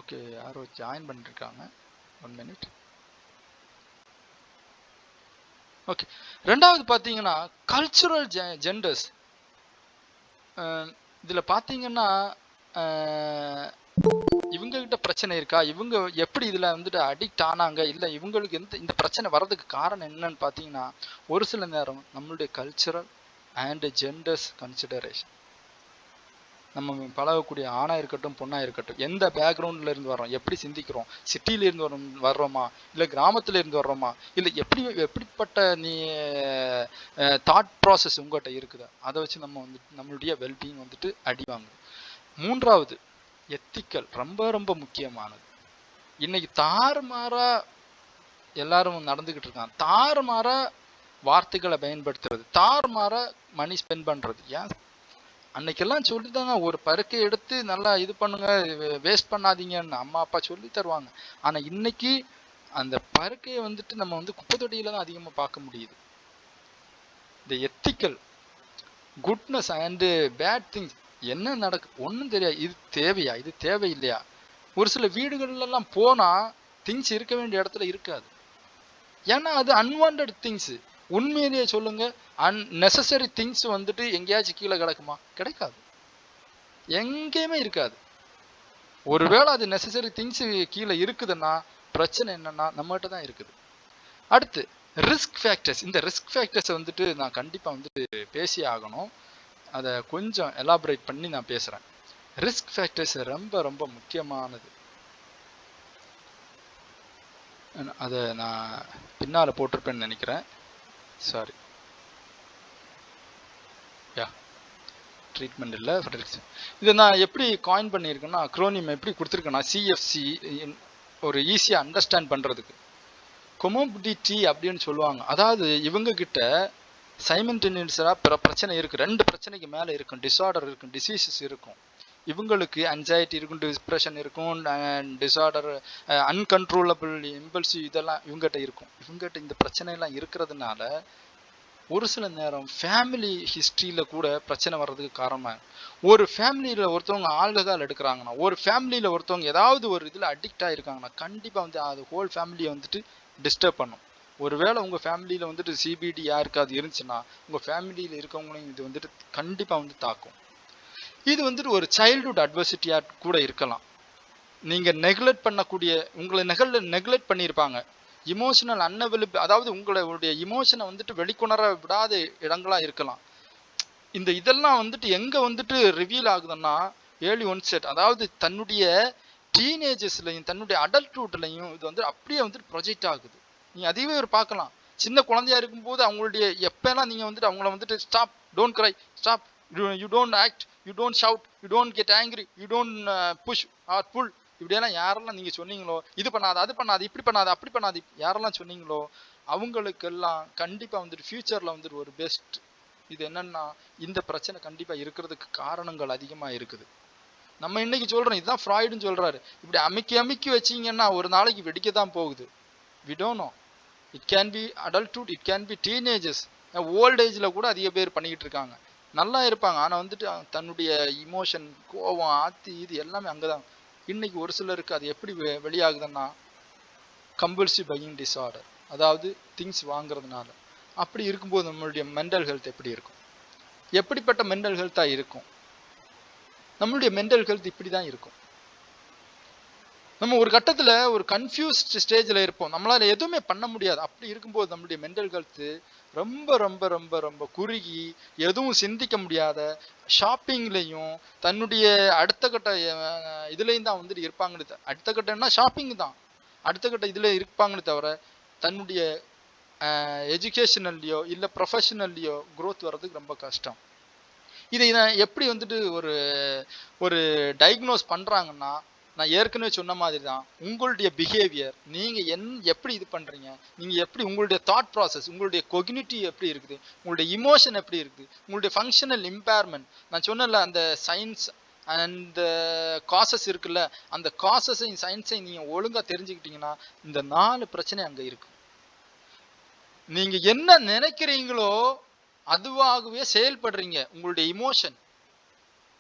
ஓகே யாரோ ஜாயின் பண்ணிருக்காங்க, 1 மினிட். ஓகே, ரெண்டாவது பாத்தீங்கன்னா கல்ச்சுரல் ஜெண்டர்ஸ். இதுல பாத்தீங்கன்னா இவங்க கிட்ட பிரச்சனை இருக்கா, இவங்க எப்படி இதுல வந்துட்டு அடிக்ட் ஆனாங்க, இல்ல இவங்களுக்கு இந்த பிரச்சனை வர்றதுக்கு காரணம் என்னன்னு பாத்தீங்கன்னா, ஒரு சில நேரம் நம்மளுடைய கல்ச்சுரல் அண்ட் ஜெண்டர்ஸ் கன்சிடரேஷன். நம்ம பழகக்கூடிய ஆணா இருக்கட்டும் பொண்ணா இருக்கட்டும், எந்த பேக்ரவுண்ட்ல இருந்து வர்றோம், எப்படி சிந்திக்கிறோம், சிட்டில இருந்து வர்றோமா, இல்ல கிராமத்துல இருந்து வர்றோமா, இல்ல எப்படிப்பட்ட தாட் ப்ராசஸ் உங்கள்கிட்ட இருக்குதா, அதை வச்சு நம்ம வந்துட்டு நம்மளுடைய வெல்பீயிங் வந்துட்டு அடிவாங்க. மூன்றாவது எத்திக்கல், ரொம்ப ரொம்ப முக்கியமானது. இன்னைக்கு தாறுமாறா எல்லாரும் நடந்துகிட்டு இருக்காங்க. தாறுமாறா வார்த்தைகளை பயன்படுத்துறது, தாறுமாறா மணி ஸ்பெண்ட் பண்றது. ஏன் அன்னைக்கெல்லாம் சொல்லித்தாங்க, ஒரு பருக்கை எடுத்து நல்லா இது பண்ணுங்க, வேஸ்ட் பண்ணாதீங்கன்னு அம்மா அப்பா சொல்லி தருவாங்க. ஆனா இன்னைக்கு அந்த பருக்கையை வந்துட்டு நம்ம வந்து குப்பை தொட்டியில தான் அதிகமா பார்க்க முடியுது. இந்த ethical goodness and bad things என்ன நடக்கு ஒன்றும் தெரியாது. இது தேவையா, இது தேவையில்லையா? ஒரு சில வீடுகள்ல எல்லாம் போனா திங்ஸ் இருக்க வேண்டிய இடத்துல இருக்காது. ஏன்னா அது அன்வான்ட் திங்ஸ். உண்மையிலேயே சொல்லுங்க, அன்னெசரி திங்ஸ் வந்துட்டு எங்கேயாச்சும் கீழே கிடக்குமா? கிடைக்காது, எங்கேயுமே இருக்காது. ஒருவேளை அது நெசசரி திங்ஸ் கீழே இருக்குதுன்னா பிரச்சனை என்னன்னா நம்மகிட்ட தான் இருக்குது. அடுத்து ரிஸ்க் ஃபேக்டர்ஸ். இந்த ரிஸ்க் ஃபேக்டர்ஸை வந்துட்டு நான் கண்டிப்பா வந்துட்டு பேசி ஆகணும். அதை கொஞ்சம் எலாபரேட் பண்ணி நான் பேசுறேன். ரிஸ்க் ஃபேக்டர்ஸ் ரொம்ப ரொம்ப முக்கியமானது. அதை நான் பின்னால போட்டிருப்பேன்னு நினைக்கிறேன், சாரி. ட்ரீட்மெண்ட் இல்லை, இதை நான் எப்படி காயின் பண்ணியிருக்கேன்னா, அக்ரோனியம் எப்படி கொடுத்துருக்கேன்னா, சிஎஃப்சி ஒரு ஈஸியாக அண்டர்ஸ்டாண்ட் பண்ணுறதுக்கு கொமோபிடிட்டி அப்படின்னு சொல்லுவாங்க. அதாவது இவங்க கிட்ட சைமல்டேனியஸா பிரச்சனை இருக்கு, 2 பிரச்சனைக்கு மேல இருக்கும், டிசார்டர் இருக்கும், டிசீசஸ் இருக்கும். இவங்களுக்கு அன்சைட்டி இருக்கும், டிப்ரெஷன் இருக்கும், டிசார்டர், அன்கண்ட்ரோலபிள் இம்பல்சிவ், இதெல்லாம் இவங்ககிட்ட இருக்கும். இவங்ககிட்ட இந்த பிரச்சனை எல்லாம் இருக்கிறதுனால ஒரு சில நேரம் ஃபேமிலி ஹிஸ்டரியில கூட பிரச்சனை வர்றதுக்கு காரணம். ஒரு ஃபேமிலியில ஒருத்தவங்க ஆல்கஹால் எடுக்கிறாங்கன்னா, ஒரு ஃபேமிலியில ஒருத்தவங்க ஏதாவது ஒரு இதுல அடிக்ட் ஆயிருக்காங்கன்னா கண்டிப்பா வந்து அது ஹோல் ஃபேமிலியை வந்துட்டு டிஸ்டர்ப் பண்ணும். ஒருவேளை உங்க ஃபேமிலியில வந்துட்டு சிபிடி யாருக்காவது இருந்துச்சுன்னா உங்க ஃபேமிலியில இருக்கவங்களையும் இது வந்துட்டு கண்டிப்பா வந்து தாக்கும். இது வந்துட்டு ஒரு சைல்ட்ஹுட் அட்வர்சிட்டியா கூட இருக்கலாம். நீங்க நெக்லெக்ட் பண்ணக்கூடிய, உங்களை நெக்லெக்ட் பண்ணியிருப்பாங்க. இமோஷனல் அன்அவைலபிள், அதாவது உங்களுடைய இமோஷனை வந்துட்டு வெளிக்கொணர விடாத இடங்களா இருக்கலாம். இதெல்லாம் வந்துட்டு எங்க வந்துட்டு ரிவீல் ஆகுதுன்னா ஏர்லி ஒன்செட், அதாவது தன்னுடைய டீனேஜஸ்லையும் தன்னுடைய அடல்ட்ஹுட்லையும் இது வந்து அப்படியே வந்துட்டு ப்ரொஜெக்ட் ஆகுது. நீங்க அதையே ஒரு பார்க்கலாம். சின்ன குழந்தையா இருக்கும்போது அவங்களுடைய எப்பெல்லாம் நீங்க வந்துட்டு அவங்கள வந்துட்டு stop, don't cry, stop, you don't act, you don't shout, you don't get angry, you don't push or pull, இப்படியெல்லாம் யாரெல்லாம் நீங்க சொன்னீங்களோ, இது பண்ணாது, அது பண்ணாது, இப்படி பண்ணாது, அப்படி பண்ணாது, யாரெல்லாம் சொன்னீங்களோ அவங்களுக்கெல்லாம் கண்டிப்பா வந்துட்டு ஃபியூச்சர்ல வந்துட்டு ஒரு பெஸ்ட் இது என்னன்னா இந்த பிரச்சனை கண்டிப்பா இருக்கிறதுக்கு காரணங்கள் அதிகமா இருக்குது. நம்ம இன்னைக்கு சொல்றோம் இதுதான் ஃப்ராய்டுன்னு சொல்றாரு. இப்படி அமுக்கி வச்சீங்கன்னா ஒரு நாளைக்கு வெடிக்க தான் போகுது. we don't know, it can be adulthood, it can be teenagers, old ஏஜ்ல கூட அதிக பேர் பண்ணிக்கிட்டு இருக்காங்க. நல்லா இருப்பாங்க, ஆனா வந்துட்டு தன்னுடைய இமோஷன், கோபம், ஆத்தி இது எல்லாமே அங்கதான். இன்னைக்கு ஒரு சிலருக்கு அது எப்படி வெளியாகுதுன்னா கம்பல்சிவ் பையிங் டிஸார்டர், அதாவது திங்ஸ் வாங்குறதுனால. அப்படி இருக்கும்போது நம்மளுடைய மென்டல் ஹெல்த் எப்படி இருக்கும், எப்படிப்பட்ட மென்டல் ஹெல்த்தா இருக்கும்? நம்மளுடைய மென்டல் ஹெல்த் இப்படி தான் இருக்கும். நம்ம ஒரு கட்டத்துல ஒரு கன்ஃபியூஸ்ட் ஸ்டேஜ்ல இருப்போம், நம்மளால எதுவுமே பண்ண முடியாது. அப்படி இருக்கும்போது நம்மளுடைய மென்டல் ஹெல்த் ரொம்ப ரொம்ப ரொம்ப ரொம்ப குறுகி, எதுவும் சிந்திக்க முடியாத, ஷாப்பிங்லையும் தன்னுடைய அடுத்த கட்ட இதுலையும் தான் வந்துட்டு இருப்பாங்கன்னு. அடுத்த கட்டம்னா ஷாப்பிங் தான், அடுத்த கட்ட இதுல இருப்பாங்கன்னு தவிர தன்னுடைய எஜுகேஷனல்லையோ இல்லை ப்ரொஃபஷனல்லையோ க்ரோத் வர்றதுக்கு ரொம்ப கஷ்டம். இதை நான் எப்படி வந்துட்டு ஒரு டயக்னோஸ் பண்ணுறாங்கன்னா, நான் ஏற்கனவே சொன்ன மாதிரி தான் உங்களுடைய பிஹேவியர், நீங்கள் எப்படி இது பண்ணுறீங்க, நீங்கள் எப்படி உங்களுடைய தாட் ப்ராசஸ், உங்களுடைய கொக்னிட்டிவ் எப்படி இருக்குது, உங்களுடைய இமோஷன் எப்படி இருக்குது, உங்களுடைய ஃபங்க்ஷனல் இம்பேர்மெண்ட். நான் சொன்னல அந்த சயின்ஸ் அண்ட் காசஸ் இருக்குல்ல, அந்த காசஸையும் சயின்ஸையும் நீங்கள் ஒழுங்காக தெரிஞ்சுக்கிட்டீங்கன்னா இந்த 4 பிரச்சனை அங்கே இருக்கு. நீங்கள் என்ன நினைக்கிறீங்களோ அதுவாகவே செயல்படுறீங்க. உங்களுடைய இமோஷன்,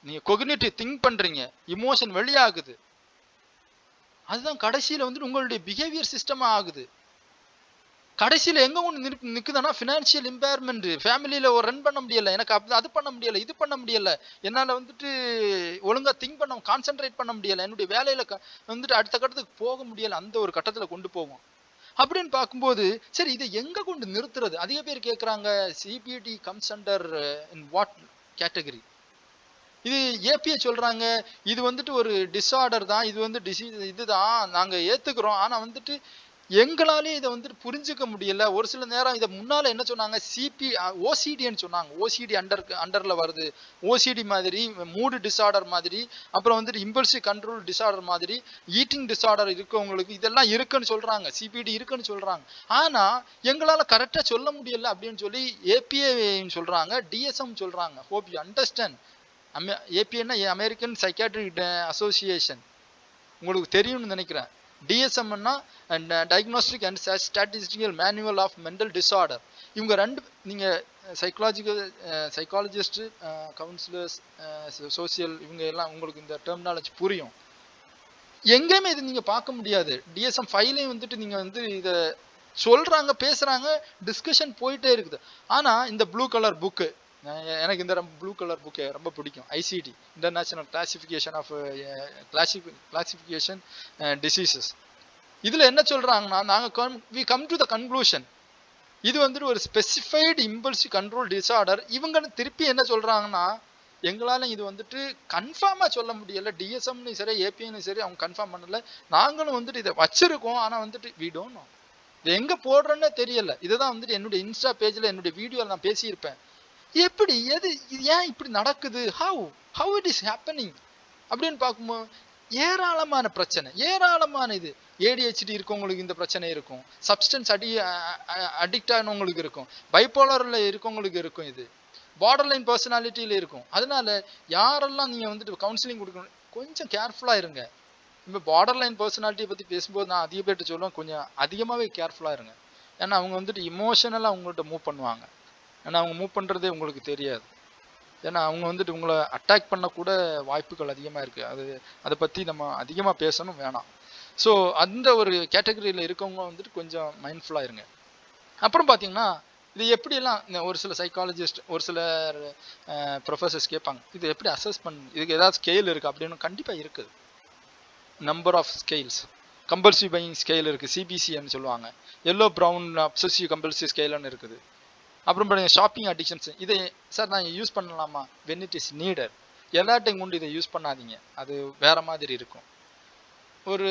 நீங்க கொக்னிட்டிவ் திங்க் பண்றீங்க, இமோஷன் வெளியாகுது, அதுதான் கடைசியில வந்துட்டு உங்களுடைய பிஹேவியர் சிஸ்டமா ஆகுது. கடைசியில எங்க ஒன்று நிக்குதுன்னா ஃபினான்ஷியல் இம்பேர்மெண்ட். ஃபேமிலியில ஒரு ரன் பண்ண முடியல, எனக்கு அது பண்ண முடியல, இது பண்ண முடியல, என்னால வந்துட்டு ஒழுங்கா திங்க் பண்ண, கான்சென்ட்ரேட் பண்ண முடியல, என்னுடைய வேலையில வந்துட்டு அடுத்த கட்டத்துக்கு போக முடியல, அந்த ஒரு கட்டத்துல கொண்டு போவோம். அப்படின்னு பார்க்கும்போது சரி இதை எங்க கொண்டு நிறுத்துறது? அதிக பேர் கேட்குறாங்க, CBT comes under in what category? இது ஏபிஏ சொல்றாங்க இது வந்துட்டு ஒரு டிஸார்டர் தான், இது வந்து டிசீஸ், இதுதான் நாங்க ஏத்துக்கிறோம். ஆனா வந்துட்டு எங்களாலே இதை வந்துட்டு புரிஞ்சுக்க முடியல. ஒரு சில நேரம் இதை முன்னால என்ன சொன்னாங்க, ஓசிடின்னு சொன்னாங்க. ஓசிடி அண்டர்ல வருது, ஓசிடி மாதிரி, மூடு டிஸார்டர் மாதிரி, அப்புறம் வந்துட்டு இம்பல்சிவ் கண்ட்ரோல் டிஸார்டர் மாதிரி, ஈட்டிங் டிஸார்டர் இருக்கவங்களுக்கு இதெல்லாம் இருக்குன்னு சொல்றாங்க, சிபிடி இருக்குன்னு சொல்றாங்க. ஆனா எங்களால கரெக்டா சொல்ல முடியல அப்படின்னு சொல்லி ஏபிஏ சொல்றாங்க, டிஎஸ்எம் சொல்றாங்க. Hope you understand. ஏபிஏன்னா அமெரிக்கன் சைக்காட்ரிக் அசோசியேஷன், உங்களுக்கு தெரியும்னு நினைக்கிறேன். டிஎஸ்எம்னா diagnostic and statistical manual of mental disorder. இவங்க ரெண்டு, நீங்கள் சைக்காலஜிஸ்ட், கவுன்சிலர்ஸ், சோசியல், இவங்க எல்லாம் உங்களுக்கு இந்த டெர்மினாலஜி புரியும். எங்கேயுமே இது நீங்கள் பார்க்க முடியாது. டிஎஸ்எம் 5லையும் வந்துட்டு நீங்கள் வந்து இதை சொல்கிறாங்க, பேசுகிறாங்க, டிஸ்கஷன் போயிட்டே இருக்குது. ஆனால் இந்த ப்ளூ கலர் புக்கு, எனக்கு இந்த ப்ளூ கலர் புக்கு ரொம்ப பிடிக்கும். ICD, international classification of classification diseases. இதில் என்ன சொல்கிறாங்கன்னா, we come to the conclusion, இது வந்துட்டு ஒரு ஸ்பெசிஃபைடு இம்பல்சிவ் கண்ட்ரோல் டிஸார்டர். இவங்க திருப்பி என்ன சொல்கிறாங்கன்னா, எங்களால் இது வந்துட்டு கன்ஃபார்மாக சொல்ல முடியலை, டிஎஸ்எம்னு சரி ஏபிஎன்னு சரி அவங்க கன்ஃபார்ம் பண்ணலை, நாங்களும் வந்துட்டு இதை வச்சுருக்கோம், ஆனால் வந்துட்டு we don't know, இது எங்கே போடுறோன்னே தெரியலை. இதுதான் வந்துட்டு என்னுடைய இன்ஸ்டா பேஜில் என்னுடைய வீடியோவில் நான் பேசியிருப்பேன். எப்படி, எது, ஏன் இப்படி நடக்குது, ஹவு இட் இஸ் ஹேப்பனிங் அப்படின்னு பார்க்கும்போது ஏராளமான பிரச்சனை, ஏராளமான இது. ADHD இருக்கவங்களுக்கு இந்த பிரச்சனை இருக்கும், சப்ஸ்டன்ஸ் அடிக்ட் ஆனவங்களுக்கு இருக்கும், பைபோலர்ல இருக்கவங்களுக்கு இருக்கும், இது பார்டர்லைன் பர்சனாலிட்டியில இருக்கும். அதனால யாரெல்லாம் நீங்க வந்துட்டு கவுன்சிலிங் கொடுக்கணும் கொஞ்சம் கேர்ஃபுல்லா இருங்க. இப்போ பார்டர்லைன் பர்சனாலிட்டியை பத்தி பேசும்போது நான் அதிக பேர்ட்டு சொல்லுவேன், கொஞ்சம் அதிகமாகவே கேர்ஃபுல்லா இருங்க. ஏன்னா அவங்க வந்துட்டு இமோஷனலா அவங்கள்ட்ட மூவ் பண்ணுவாங்க. ஏன்னா அவங்க மூவ் பண்றதே உங்களுக்கு தெரியாது. ஏன்னா அவங்க வந்துட்டு உங்களை அட்டாக் பண்ண கூட வாய்ப்புகள் அதிகமாக இருக்கு. அதை பற்றி நம்ம அதிகமாக பேசணும் வேணாம். ஸோ அந்த ஒரு கேட்டகரியில் இருக்கவங்க வந்துட்டு கொஞ்சம் மைண்ட்ஃபுல்லாக இருங்க. அப்புறம் பார்த்தீங்கன்னா இது எப்படியெல்லாம் ஒரு சில சைக்காலஜிஸ்ட் ஒரு சில ப்ரொஃபஸர்ஸ் கேட்பாங்க, இது எப்படி அசஸ் இதுக்கு ஏதாவது ஸ்கேல் இருக்குது அப்படின்னு. கண்டிப்பாக இருக்குது, number of scales. Compulsive buying scale இருக்குது, CBCன்னு சொல்லுவாங்க. எல்லோ ப்ரௌன் அப்சசிவ் கம்பல்சிவ் ஸ்கேல்னு இருக்குது. அப்புறம் பாருங்க ஷாப்பிங் அடிக்ஷன்ஸ். இதை சார் நான் யூஸ் பண்ணலாமா? When it is needed. எல்லா டைம் கொண்டு இதை யூஸ் பண்ணாதீங்க, அது வேற மாதிரி இருக்கும். ஒரு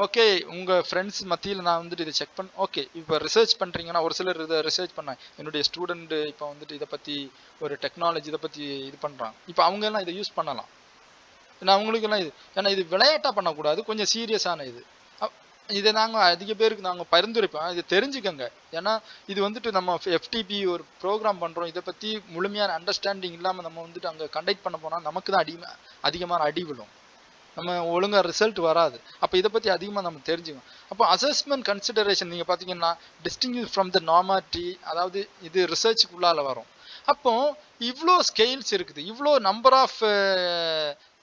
ஓகே உங்கள் ஃப்ரெண்ட்ஸ் மத்தியில் நான் வந்துட்டு இதை செக் ஓகே இப்போ ரிசர்ச் பண்ணுறீங்கன்னா, ஒரு சிலர் இதை ரிசர்ச் பண்ணாங்க. என்னுடைய ஸ்டூடெண்ட் இப்போ வந்துட்டு இதை பற்றி ஒரு டெக்னாலஜி இதை பற்றி இது பண்ணுறாங்க. இப்போ அவங்க எல்லாம் இதை யூஸ் பண்ணலாம். ஏன்னா அவங்களுக்கெல்லாம் இது, ஏன்னா இது விளையாட்டாக பண்ணக்கூடாது, கொஞ்சம் சீரியஸான இது. இதை நாங்கள் அதிக பேருக்கு நாங்கள் பரிந்துரைப்போம், இதை தெரிஞ்சுக்கோங்க. ஏன்னா இது வந்துட்டு நம்ம FTP ஒரு ப்ரோக்ராம் பண்ணுறோம், இதை பற்றி முழுமையான அண்டர்ஸ்டாண்டிங் இல்லாமல் நம்ம வந்துட்டு அங்கே கண்டக்ட் பண்ண போனால் நமக்கு தான் அதிகமான அடி விழும், நம்ம ஒழுங்காக ரிசல்ட் வராது. அப்போ இதை பற்றி அதிகமாக நம்ம தெரிஞ்சுக்கணும். அப்போ அசஸ்மெண்ட் கன்சிடரேஷன் நீங்கள் பார்த்தீங்கன்னா டிஸ்டிங்யூஷ் ஃப்ரம் த நார்மாலிட்டி, அதாவது இது ரிசர்ச்சுக்குள்ளால வரும். அப்போ இவ்வளோ ஸ்கேல்ஸ் இருக்குது, இவ்வளோ number of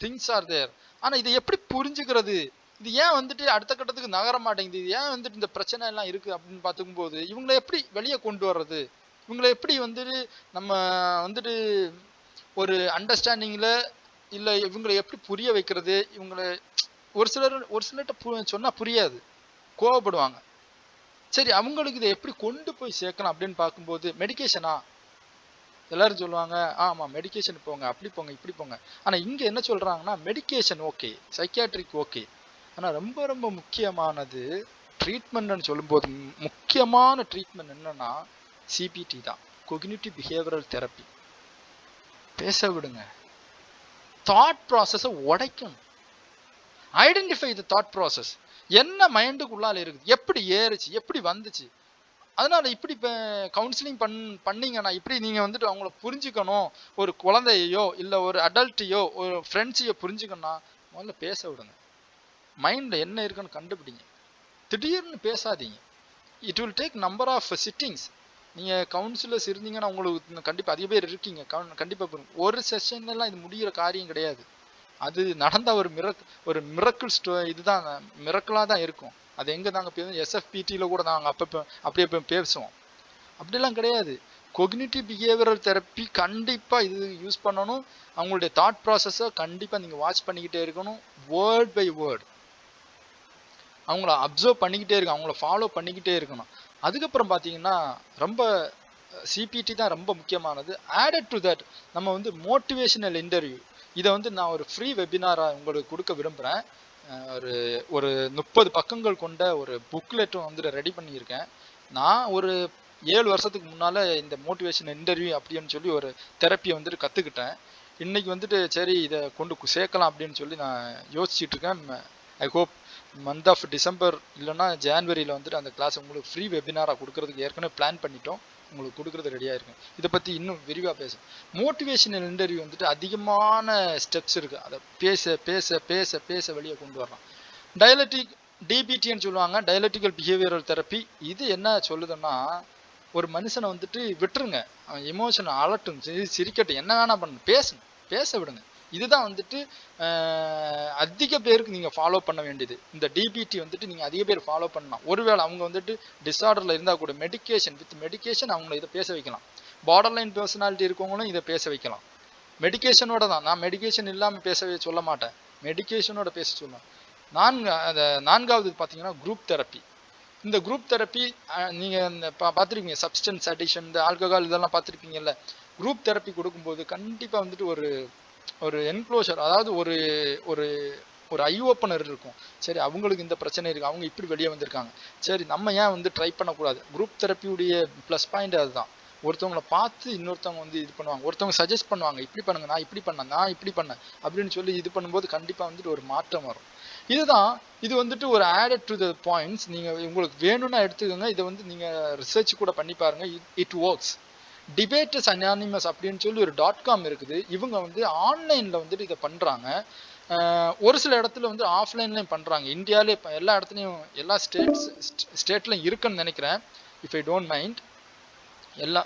things are there. ஆனால் இதை எப்படி புரிஞ்சுக்கிறது? இது ஏன் வந்துட்டு அடுத்த கட்டத்துக்கு நகர மாட்டேங்குது? இது ஏன் வந்துட்டு இந்த பிரச்சனை எல்லாம் இருக்குது அப்படின்னு பார்த்துக்கும்போது இவங்களை எப்படி வெளியே கொண்டு வர்றது? இவங்களை எப்படி வந்துட்டு நம்ம வந்துட்டு ஒரு அண்டர்ஸ்டாண்டிங்கில் இல்லை இவங்களை எப்படி புரிய வைக்கிறது? இவங்களை ஒரு சிலர்கிட்ட சொன்னால் புரியாது, கோவப்படுவாங்க. சரி அவங்களுக்கு இதை எப்படி கொண்டு போய் சேர்க்கலாம் அப்படின்னு பார்க்கும்போது மெடிக்கேஷனா? எல்லாரும் சொல்லுவாங்க ஆமாம் மெடிக்கேஷன் போங்க, அப்படி போங்க, இப்படி போங்க. ஆனால் இங்கே என்ன சொல்கிறாங்கன்னா மெடிக்கேஷன் ஓகே, சைக்கியாட்ரிக் ஓகே, ஆனால் ரொம்ப ரொம்ப முக்கியமானது ட்ரீட்மெண்ட்னு சொல்லும்போது முக்கியமான ட்ரீட்மெண்ட் என்னன்னா CBT தான், கொக்னிட்டிவ் பிஹேவியரல் தெரப்பி. பேச விடுங்க, தாட் ப்ராசஸை உடைக்கணும். Identify the thought process. என்ன மைண்டுக்குள்ளால இருக்குது, எப்படி ஏறுச்சு, எப்படி வந்துச்சு. அதனால இப்படி இப்போ கவுன்சிலிங் பண்ணீங்கன்னா இப்படி நீங்கள் வந்துட்டு அவங்கள புரிஞ்சுக்கணும். ஒரு குழந்தையோ இல்லை ஒரு அடல்ட்டையோ ஒரு ஃப்ரெண்ட்ஸையோ புரிஞ்சுக்கணும்னா முதல்ல பேச விடுங்க. மைண்டில் என்ன இருக்குன்னு கண்டுபிடிங்க, திடீர்னு பேசாதீங்க. It will take number of sittings. நீங்கள் கவுன்சிலர்ஸ் இருந்தீங்கன்னா உங்களுக்கு கண்டிப்பாக அதிக பேர் இருக்கீங்க, கண்டிப்பாக ஒரு செஷன்லாம் இது முடிகிற காரியம் கிடையாது. அது நடந்த ஒரு மிரக்கிள் இதுதான், மிரக்கிளாக தான் இருக்கும். அது எங்கே நாங்கள் SFPTயில் கூட நாங்கள் அப்படியே பேசுவோம். அப்படிலாம் கிடையாது. கொக்னிட்டிவ் பிஹேவியரல் தெரப்பி கண்டிப்பாக இது யூஸ் பண்ணணும். அவங்களுடைய தாட் ப்ராசஸை கண்டிப்பாக நீங்கள் வாட்ச் பண்ணிக்கிட்டே இருக்கணும், வேர்ட் பை வேர்ட் அவங்கள அப்சர்வ் பண்ணிக்கிட்டே இருக்கணும், அவங்கள ஃபாலோ பண்ணிக்கிட்டே இருக்கணும். அதுக்கப்புறம் பார்த்தீங்கன்னா ரொம்ப CPT தான் ரொம்ப முக்கியமானது. ஆடட் டு தட் நம்ம வந்து மோட்டிவேஷனல் இன்டர்வியூ, இதை வந்து நான் ஒரு ஃப்ரீ வெபினாராக உங்களுக்கு கொடுக்க விரும்புகிறேன். ஒரு 30 பக்கங்கள் கொண்ட ஒரு புக்லெட்டும் வந்துட்டு ரெடி பண்ணியிருக்கேன். நான் ஒரு 7 வருஷத்துக்கு முன்னால் இந்த மோட்டிவேஷன் இன்டர்வியூ அப்படின்னு சொல்லி ஒரு தெரப்பியை வந்துட்டு கற்றுக்கிட்டேன். இன்னைக்கு வந்துட்டு சரி இதை கொண்டு சேர்க்கலாம் அப்படின்னு சொல்லி நான் யோசிச்சுட்டு இருக்கேன். I hope month of December இல்லைன்னா ஜான்வரியில் வந்துட்டு அந்த கிளாஸ் உங்களுக்கு ஃப்ரீ வெபினாராக கொடுக்கறதுக்கு ஏற்கனவே பிளான் பண்ணிட்டோம், உங்களுக்கு கொடுக்குறது ரெடியாக இருக்கும். இதை பற்றி இன்னும் விரிவாக பேசும். மோட்டிவேஷனல் இன்டர்வியூ வந்துட்டு அதிகமான ஸ்டெப்ஸ் இருக்குது, அதை பேச பேச பேச பேச வெளியே கொண்டு வரலாம். டயலெக்டிக் DBTன்னு சொல்லுவாங்க, டயலெக்டிக்கல் பிஹேவியரல் தெரப்பி. இது என்ன சொல்லுதுன்னா ஒரு மனுஷனை வந்துட்டு விட்டுருங்க, அவன் எமோஷனை அலட்டும், சிரிக்கட்டும், என்ன வேணா பண்ணு, பேச விடுங்க. இதுதான் வந்துட்டு அதிக பேருக்கு நீங்கள் ஃபாலோ பண்ண வேண்டியது. இந்த DBT வந்துட்டு நீங்கள் அதிக பேர் ஃபாலோ பண்ணலாம். ஒருவேளை அவங்க வந்துட்டு டிஸார்டரில் இருந்தால் கூட வித் மெடிக்கேஷன் அவங்கள இதை பேச வைக்கலாம். பார்டர்லைன் பர்சனாலிட்டி இருக்கவங்களும் இதை பேச வைக்கலாம். மெடிக்கேஷனோட தான், நான் மெடிக்கேஷன் இல்லாமல் பேசவே சொல்ல மாட்டேன், மெடிக்கேஷனோட பேச சொல்லுவேன். நான்காவது பார்த்தீங்கன்னா குரூப் தெரப்பி. இந்த குரூப் தெரப்பி நீங்கள் இந்த பார்த்துருப்பீங்க, சப்ஸ்டன்ஸ் அடிக்ஷன், இந்த ஆல்கஹால் இதெல்லாம் பார்த்துருப்பீங்கல்ல. குரூப் தெரப்பி கொடுக்கும்போது கண்டிப்பாக வந்துட்டு ஒரு என்க்ளோஷர், அதாவது ஒரு ஐ ஓப்பனர் இருக்கும். சரி அவங்களுக்கு இந்த பிரச்சனை இருக்குது, அவங்க இப்படி வெளியே வந்திருக்காங்க, சரி நம்ம ஏன் வந்து ட்ரை பண்ணக்கூடாது. குரூப் தெரப்பியுடைய ப்ளஸ் பாயிண்ட் அதுதான். ஒருத்தவங்களை பார்த்து இன்னொருத்தவங்க வந்து இது பண்ணுவாங்க, ஒருத்தவங்க சஜஸ்ட் பண்ணுவாங்க, இப்படி பண்ணுங்க, நான் இப்படி பண்ணேன் அப்படின்னு சொல்லி இது பண்ணும்போது கண்டிப்பா வந்துட்டு ஒரு மாற்றம் வரும். இதுதான் இது வந்துட்டு ஒரு ஆடட் டு த பாயிண்ட்ஸ். நீங்க உங்களுக்கு வேணும்னா எடுத்துக்கோங்க, இதை வந்து நீங்க ரிசர்ச் கூட பண்ணி பாருங்க. It works. டிபேட்டர்ஸ் அனானிமஸ் அப்படின்னு சொல்லி ஒரு .com இருக்குது. இவங்க வந்து ஆன்லைன்ல வந்துட்டு இதை பண்றாங்க. ஒரு சில இடத்துல வந்து ஆஃப்லைன்லையும் பண்றாங்க. இந்தியாவிலே இப்போ எல்லா இடத்துலையும் எல்லா ஸ்டேட்லையும் இருக்குன்னு நினைக்கிறேன், இஃப் ஐ டோன்ட் மைண்ட். எல்லா